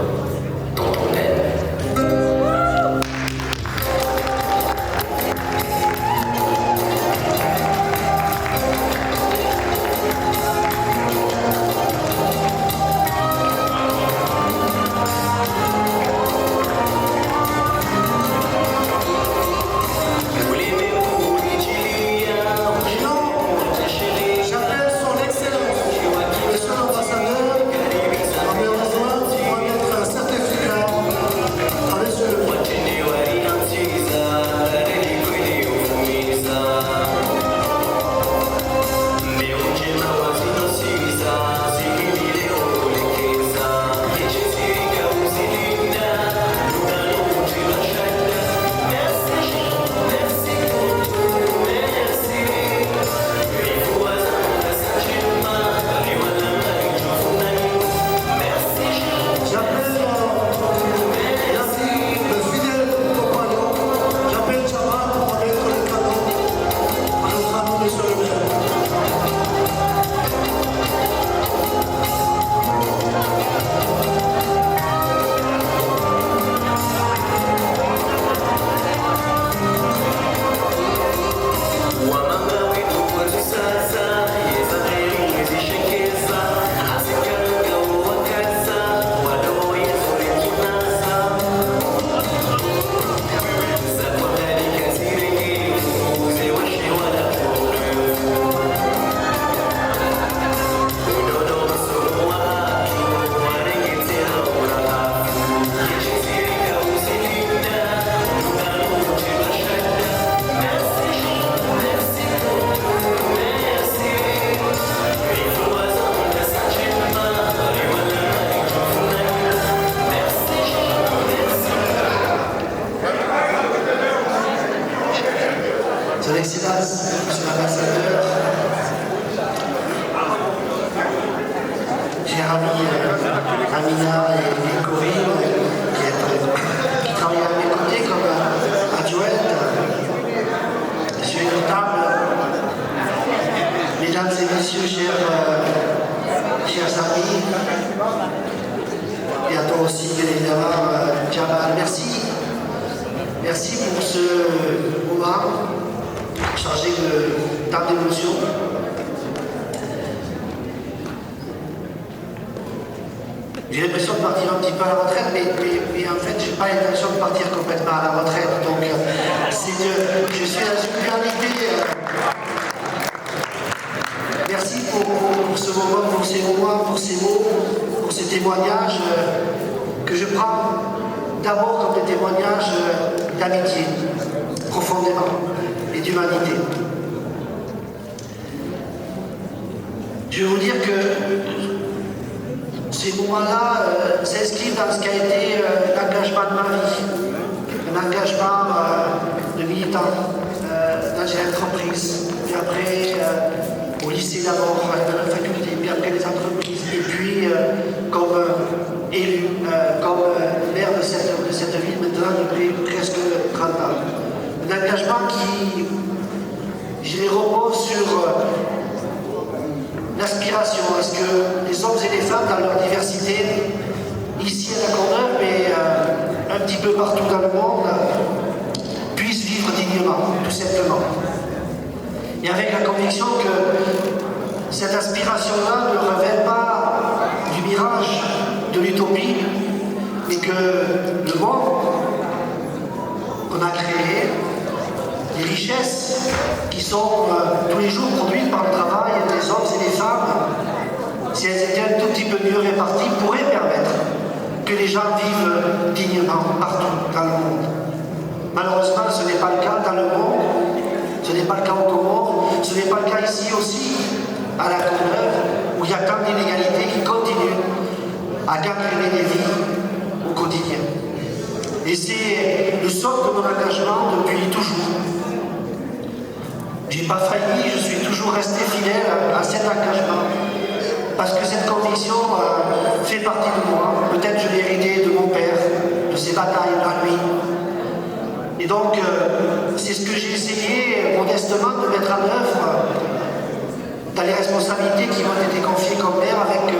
d'émotion. J'ai l'impression de partir un petit peu à la retraite, mais en fait, je n'ai pas l'intention de partir complètement à la retraite. Donc, je suis dans une dualité. Merci pour ce moment, pour ces moments, pour ces mots, pour ces témoignages que je prends d'abord comme des témoignages d'amitié, profondément, et d'humanité. Je vais vous dire que ces moments-là s'inscrivent dans ce qui a été l'engagement de ma vie, un engagement de militant dans une entreprise, puis après au lycée d'abord, à la faculté, puis après les entreprises, et puis comme élu, comme maire de cette ville maintenant depuis presque 30 ans. Un engagement qui, je les repose sur l'aspiration à ce que les hommes et les femmes, dans leur diversité, ici à La Courneuve, mais un petit peu partout dans le monde, puissent vivre dignement, tout simplement. Et avec la conviction que cette aspiration-là ne relève pas du mirage, de l'utopie, mais que le monde qu'on a créé, les richesses qui sont tous les jours produites par le travail des hommes et des femmes, si elles étaient un tout petit peu mieux réparties, pourraient permettre que les gens vivent dignement partout dans le monde. Malheureusement, ce n'est pas le cas dans le monde, ce n'est pas le cas au Comores, ce n'est pas le cas ici aussi, à La Courneuve, où il y a tant d'inégalités qui continuent à gangréner des vies au quotidien. Et c'est le socle de mon engagement depuis toujours. Je n'ai pas failli, je suis toujours resté fidèle à cet engagement. Parce que cette conviction fait partie de moi. Peut-être je l'ai hérité de mon père, de ses batailles à lui. Et donc, c'est ce que j'ai essayé modestement de mettre en œuvre dans les responsabilités qui m'ont été confiées comme maire, avec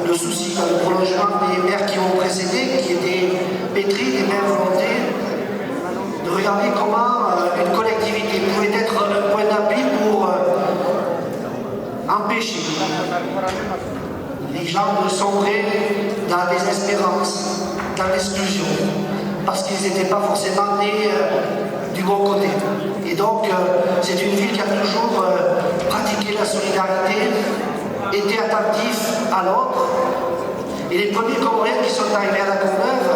le souci, dans le prolongement des maires qui m'ont précédé, qui étaient pétris des mêmes volontés, de regarder comment une collectivité pouvait être un point d'appui pour empêcher les gens de sombrer dans la désespérance, dans l'exclusion, parce qu'ils n'étaient pas forcément nés du bon côté. Et donc, c'est une ville qui a toujours pratiqué la solidarité, été attentif à l'autre. Et les premiers Comoriens qui sont arrivés à La Courneuve,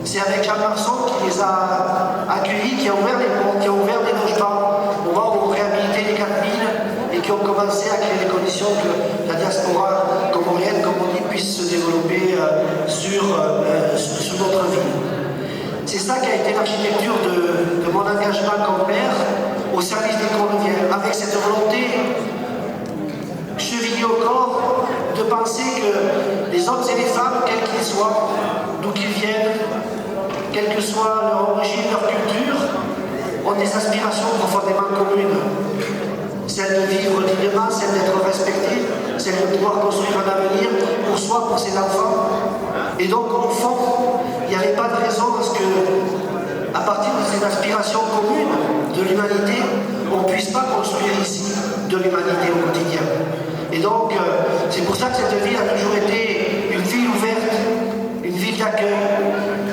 c'est avec Jean Marson qui les a accueillis, qui a ouvert les portes, qui a ouvert des logements au moment où on réhabilitait les 4000 et qui ont commencé à créer les conditions que la diaspora comorienne, comme on dit, puisse se développer sur notre ville. C'est ça qui a été l'architecture de mon engagement comme maire au service des Courneuviens, avec cette volonté chevillée au corps de penser que les hommes et les femmes, quels qu'ils soient, d'où qu'ils viennent, quelle que soit leur origine, leur culture, ont des aspirations profondément communes. Celle de vivre dignement, celle d'être respecté, celle de pouvoir construire un avenir pour soi, pour ses enfants. Et donc, au fond, il n'y avait pas de raison à ce que, à partir de ces aspirations communes de l'humanité, on ne puisse pas construire ici de l'humanité au quotidien. Et donc, c'est pour ça que cette ville a toujours été une ville ouverte, une ville d'accueil,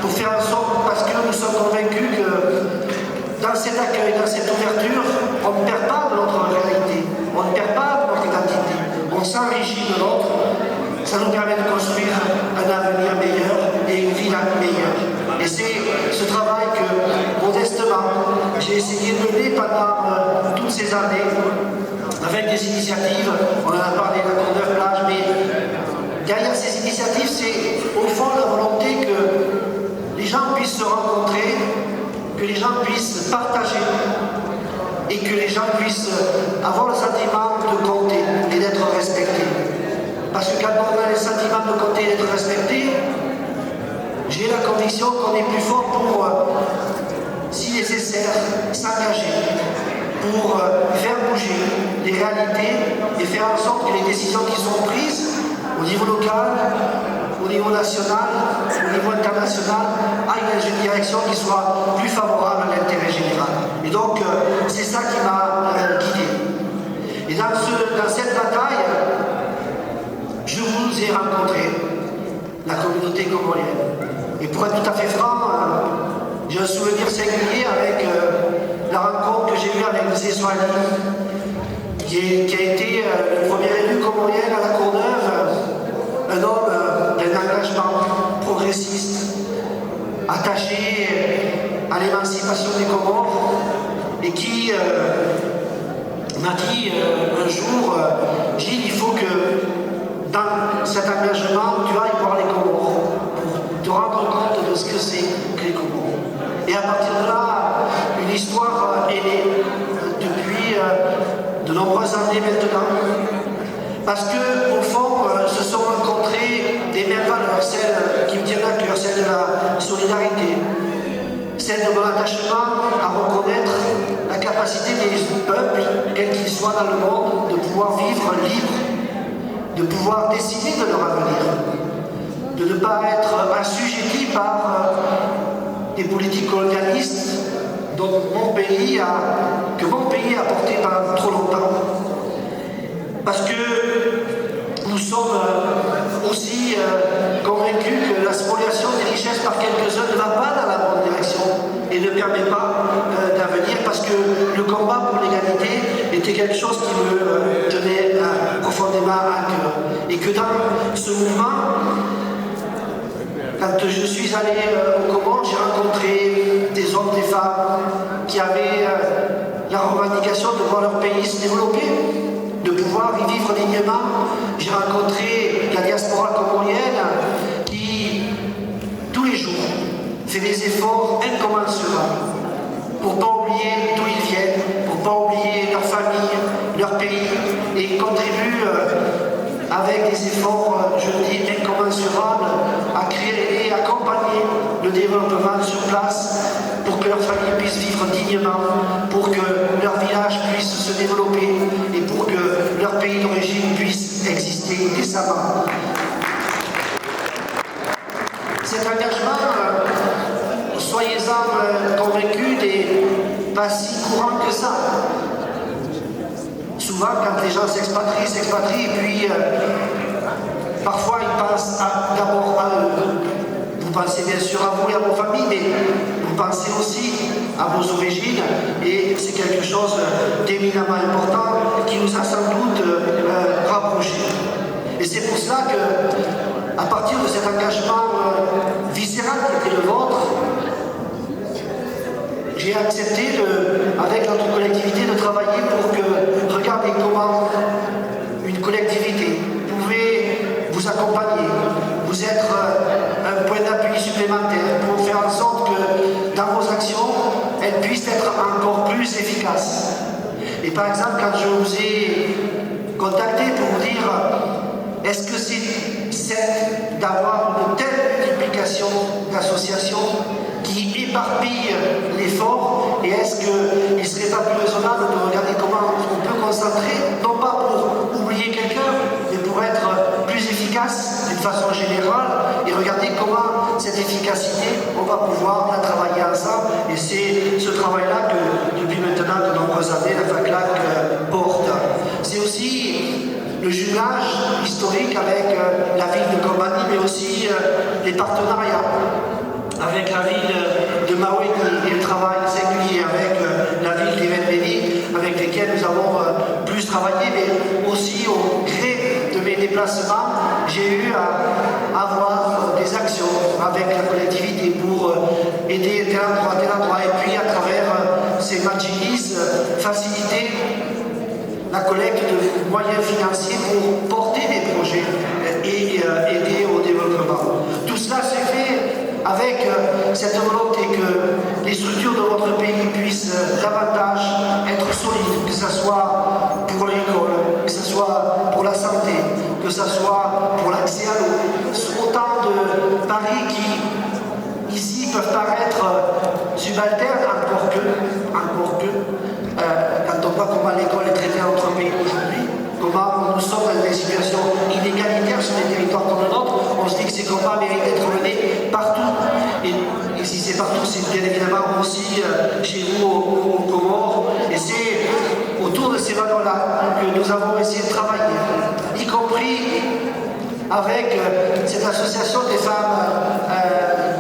pour faire en sorte, parce que nous sommes convaincus que dans cet accueil, dans cette ouverture, on ne perd pas de notre réalité, on ne perd pas de notre identité, on s'enrichit de l'autre, ça nous permet de construire un avenir meilleur et une vie meilleure. Et c'est ce travail que, modestement, j'ai essayé de mener pendant toutes ces années, avec des initiatives, on en a parlé de La Courneuve-Plage, mais derrière ces initiatives, c'est au fond la volonté que les gens puissent se rencontrer, que les gens puissent partager et que les gens puissent avoir le sentiment de compter et d'être respectés. Parce que quand on a le sentiment de compter et d'être respecté, j'ai la conviction qu'on est plus fort pour, si nécessaire, s'engager, pour faire bouger les réalités et faire en sorte que les décisions qui sont prises au niveau local, au niveau national, au niveau international, aillent dans une direction qui soit plus favorable à l'intérêt général. Et donc, c'est ça qui Et dans cette bataille, je vous ai rencontré, la communauté comorienne. Et pour être tout à fait franc, j'ai un souvenir singulier avec la rencontre que j'ai eue avec M. Soali, qui a été le premier élu comorien à la Courneuve, un homme d'un engagement progressiste, attaché à l'émancipation des Comores, et qui m'a dit un jour, Gilles, il faut que dans cet engagement, tu ailles voir les Comores, pour te rendre compte de ce que c'est que les Comores. Et à partir de là, une histoire est née depuis de nombreuses années maintenant, parce qu'au fond, se sont rencontrées des mêmes valeurs, celles qui me tiennent à cœur, celle de la solidarité, celle de mon attachement à reconnaître la capacité des peuples, quels qu'ils soient dans le monde, de pouvoir vivre libre, de pouvoir décider de leur avenir, de ne pas être assujettis par des politiques colonialistes que mon pays a porté pendant trop longtemps. Parce que nous sommes aussi convaincus que la spoliation des richesses par quelques-uns ne va pas dans la bonne direction et ne permet pas d'avenir, parce que le combat pour l'égalité était quelque chose qui me tenait profondément à cœur. Et que dans ce mouvement, quand je suis allé au Comores, j'ai rencontré des hommes, des femmes qui avaient la revendication de voir leur pays se développer, de pouvoir y vivre dignement. J'ai rencontré la diaspora comorienne qui, tous les jours, fait des efforts incommensurables pour ne pas oublier d'où ils viennent, pour ne pas oublier leur famille, leur pays, et contribue avec des efforts, je dis, incommensurables à créer et accompagner le développement sur place pour que leur famille puisse vivre dignement, pour que leur village puisse se développer et pour que leur pays d'origine puisse exister décemment. Cet engagement, soyez-en convaincus, n'est pas si courant que ça. Souvent, quand les gens s'expatrient, et puis parfois ils pensent d'abord à eux. Vous pensez bien sûr à vous et à vos familles, mais vous pensez aussi à vos origines, et c'est quelque chose d'éminemment important qui nous a sans doute rapprochés. Et c'est pour cela que, à partir de cet engagement viscéral qui était le vôtre, j'ai accepté, avec notre collectivité, de travailler pour que, regardez comment une collectivité pouvait vous accompagner, vous être un point d'appui supplémentaire pour faire en sorte que dans vos actions, elles puissent être encore plus efficaces. Et par exemple, quand je vous ai contacté pour vous dire est-ce que c'est d'avoir une telle multiplication d'associations qui éparpillent l'effort, et est-ce qu'il ne serait pas plus raisonnable de regarder comment on peut concentrer, non pas pour oublier quelqu'un, mais pour être plus efficace d'une façon générale, et regarder comment cette efficacité, on va pouvoir la travailler ensemble. Et c'est ce travail-là que, depuis maintenant de nombreuses années, la FACLAC porte. C'est aussi le jumelage historique avec la ville de Combani, mais aussi les partenariats avec la ville de Maouéni et le travail singulier avec la ville d'Ivenbéni, avec lesquels nous avons plus travaillé, mais aussi au gré de mes déplacements, j'ai eu à avoir des actions avec la collectivité pour aider tel endroit, et puis à travers ces matchings, faciliter la collecte de moyens financiers pour porter des projets et aider au développement. Tout cela s'est fait avec cette volonté que les structures de votre pays puissent davantage être solides, que ce soit pour l'école, que ce soit pour la santé, que ce soit pour l'accès à l'eau. Autant de paris qui, ici, peuvent paraître subalternes, encore que, quand on voit comment l'école est traitée dans notre pays aujourd'hui, comment nous sommes dans des situations inégalitaires sur des territoires comme le nôtre, on se dit que ces combats méritent d'être menés partout. Et si c'est partout, c'est bien évidemment aussi chez vous aux Comores. Et c'est autour de ces wagons-là que nous avons essayé de travailler, y compris avec cette association des femmes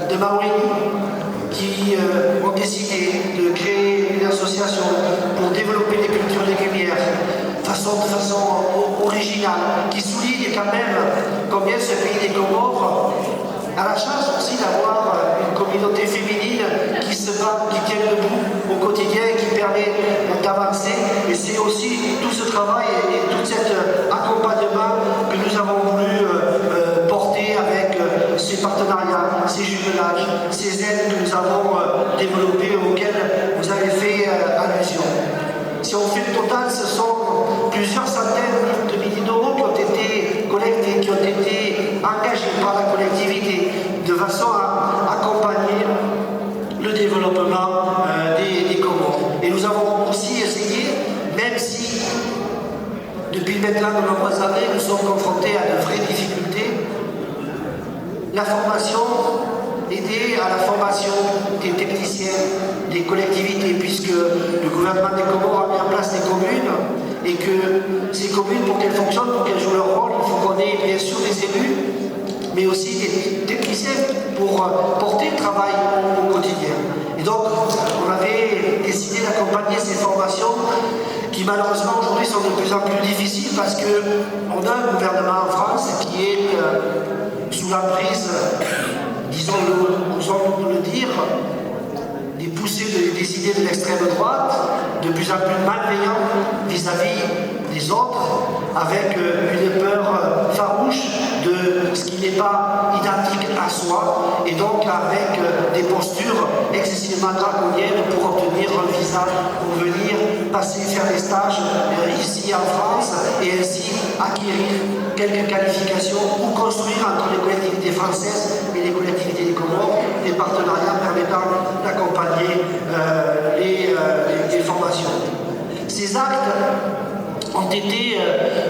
de Maourini qui ont décidé de créer une association pour développer les cultures légumières de façon originale, qui souligne quand même combien ce pays des Comores a la chance aussi d'avoir une communauté féminine qui se bat, qui tient debout au quotidien, qui permet d'avancer. Et c'est aussi tout ce travail et tout cet accompagnement que nous avons voulu porter avec ces partenariats, ces jumelages, ces aides que nous avons développées, auxquelles vous avez fait allusion. Si on fait le total, ce sont plusieurs centaines de milliers d'euros qui ont été collectés, qui ont été engagés par la collectivité de façon à accompagner le développement des Comores. Et nous avons aussi essayé, même si depuis maintenant de nombreuses années nous sommes confrontés à de vraies difficultés, la formation, aider à la formation des techniciens, des collectivités, puisque le gouvernement des Comores a mis en place des communes et que ces communes, pour qu'elles fonctionnent, pour qu'elles jouent leur rôle, il faut qu'on ait bien sûr des élus, mais aussi des techniciens pour porter le travail au quotidien. Et donc, on avait décidé d'accompagner ces formations qui malheureusement aujourd'hui sont de plus en plus difficiles parce qu'on a un gouvernement en France qui est sous l'emprise, disons-le, osons le dire, des poussées de décider de l'extrême droite, de plus en plus malveillant vis-à-vis des autres, avec une peur farouche de ce qui n'est pas identique à soi, et donc avec des postures excessivement draconiennes pour obtenir un visa, pour venir passer, faire des stages ici en France, et ainsi acquérir quelques qualifications ou construire entre les collectivités françaises et les collectivités des Comores des partenariats permettant d'accompagner les formations. Ces actes ont été,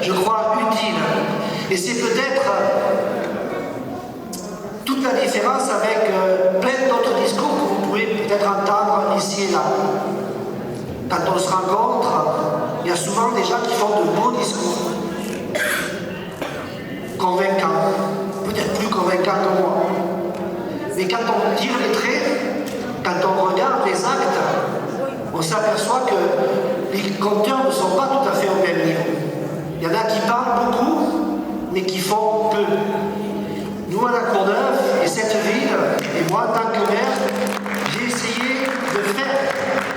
je crois, utiles. Et c'est peut-être toute la différence avec plein d'autres discours que vous pouvez peut-être entendre ici et là. Quand on se rencontre, il y a souvent des gens qui font de beaux discours, convaincants, peut-être plus convaincants que moi. Mais quand on tire les traits, quand on regarde les actes, on s'aperçoit que les compteurs ne sont pas tout à fait au même niveau. Il y en a qui parlent beaucoup, mais qui font peu. Nous, à la Courneuve, et cette ville, et moi, en tant que maire, j'ai essayé de faire,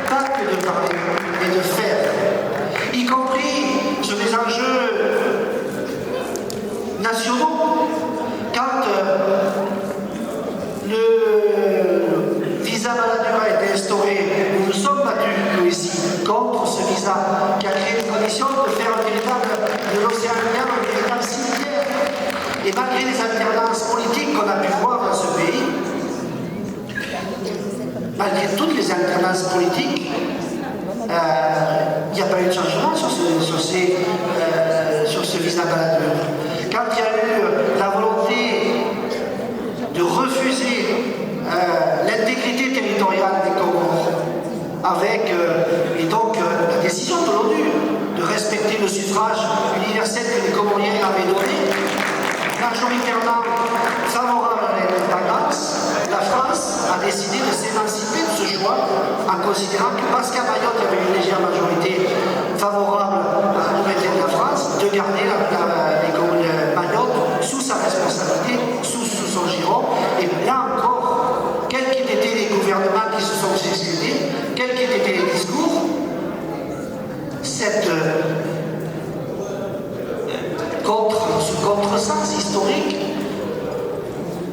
pas que de parler, mais de faire. Y compris sur des enjeux nationaux. Quand le visa Balladur a été instauré, nous nous sommes battus, nous ici, contre ce visa qui a créé les conditions de faire de l'océan Indien un véritable cimetière. Et malgré les alternances politiques qu'on a pu voir dans ce pays, malgré toutes les alternances politiques, il n'y a pas eu de changement sur ce visa Balladur. Quand il y a eu la volonté de refuser l'intégrité territoriale des Comores, avec et donc la décision de l'ONU de respecter le suffrage universel que les Comoriens avaient donné, majoritairement favorable à l'indépendance, la France a décidé de s'émanciper de ce choix en considérant que parce qu'à Mayotte il y avait une légère majorité favorable au maintien de la France, de garder Mayotte sous sa responsabilité, sous son giron. Et là encore, quels qu'aient été les gouvernements qui se sont succédés, quels qu'aient été les discours, ce contresens historique,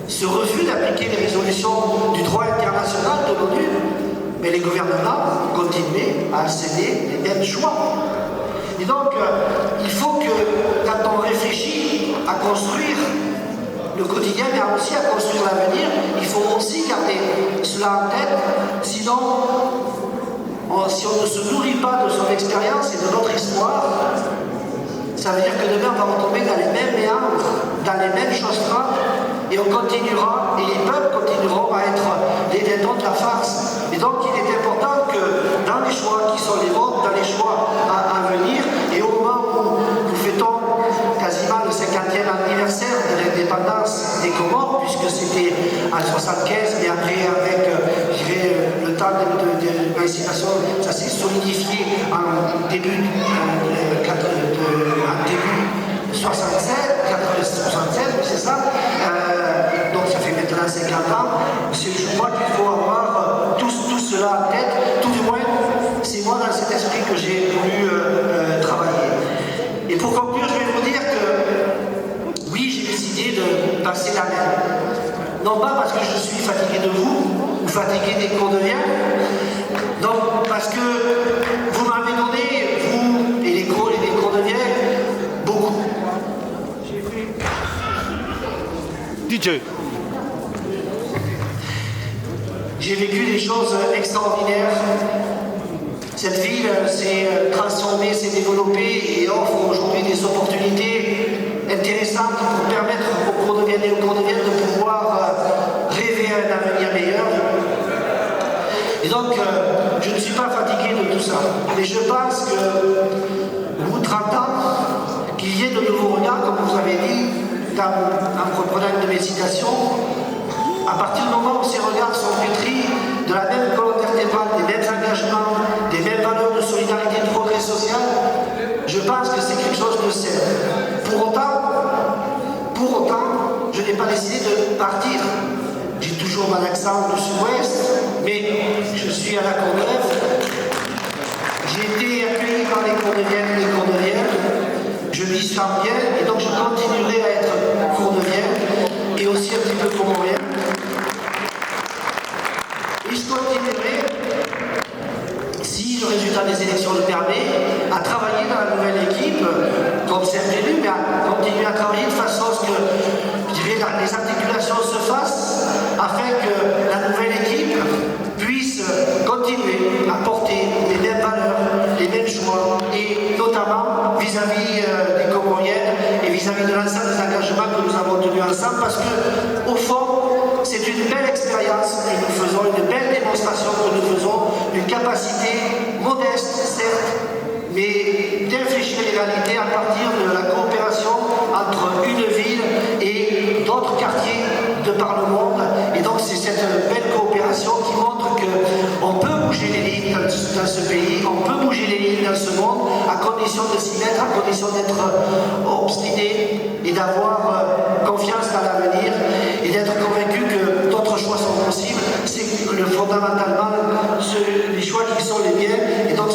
ce refus d'appliquer les résolutions du droit international de l'ONU, mais les gouvernements continuaient à céder les mêmes choix. Et donc, il faut que, quand on réfléchit à construire le quotidien, mais aussi à construire l'avenir, il faut aussi garder cela en tête, sinon, si on ne se nourrit pas de son expérience et de notre histoire, ça veut dire que demain on va retomber dans les mêmes méandres, dans les mêmes choses frappes, et on continuera, et les peuples continueront à être les dindons de la farce. Et donc il est important que dans les choix qui sont les vôtres, dans les choix à venir, que c'était en 75, mais après, avec le temps de l'émancipation, ça s'est solidifié en début 76, c'est ça. Donc ça fait maintenant 50 ans. Je crois qu'il faut avoir tout cela en tête, tout du moins, c'est moi dans cet esprit que j'ai voulu travailler. Et pour conclure, je vais vous dire que oui, j'ai décidé de passer la main. Non pas parce que je suis fatigué de vous, ou fatigué des cours de lien, non parce que vous m'avez donné, vous et les cours de lien, beaucoup. DJ. J'ai vécu des choses extraordinaires. Cette ville s'est transformée, s'est développée et offre aujourd'hui des opportunités intéressantes pour permettre aux Courdeviennes et aux Courdeviennes de pouvoir rêver à un avenir meilleur. Et donc, je ne suis pas fatigué de tout ça. Mais je pense qu'au bout de 30 ans, qu'il y ait de nouveaux regards, comme vous avez dit, en reprenant une de mes citations, à partir du moment où ces regards sont pétris de la même colonne vertébrale, des mêmes engagements, des mêmes valeurs de solidarité et de progrès social, je pense que c'est quelque chose de sain. Pour autant, je n'ai pas décidé de partir. J'ai toujours mon accent du sud-ouest, mais je suis à la Courneuve. J'ai été accueilli par les Courdeviennes et les Courdeviennes. Je m'y sens bien et donc je continuerai à être Courdevienne et aussi un petit peu comorien. Et je continuerai, si le résultat des élections le permet, à travailler dans la nouvelle équipe, comme c'est prévu, mais à continuer à travailler de façon à ce que, je dirais, les articulations se fassent, afin que la nouvelle équipe puisse continuer à porter les mêmes valeurs, les mêmes choix, et notamment vis-à-vis des Comoriennes et vis-à-vis de l'ensemble des engagements que nous avons tenus ensemble, parce que, au fond, c'est une belle expérience que nous faisons, une belle démonstration que nous faisons, une capacité modeste, certes, mais d'infléchir les réalités à partir de la coopération entre une ville et d'autres quartiers de par le monde. Et donc c'est cette belle coopération qui montre qu'on peut bouger les lignes dans ce pays, on peut bouger les lignes dans ce monde, à condition de s'y mettre, à condition d'être obstiné et d'avoir confiance dans l'avenir et d'être convaincu que d'autres choix sont possibles. C'est fondamentalement les choix qui sont les miens. Et donc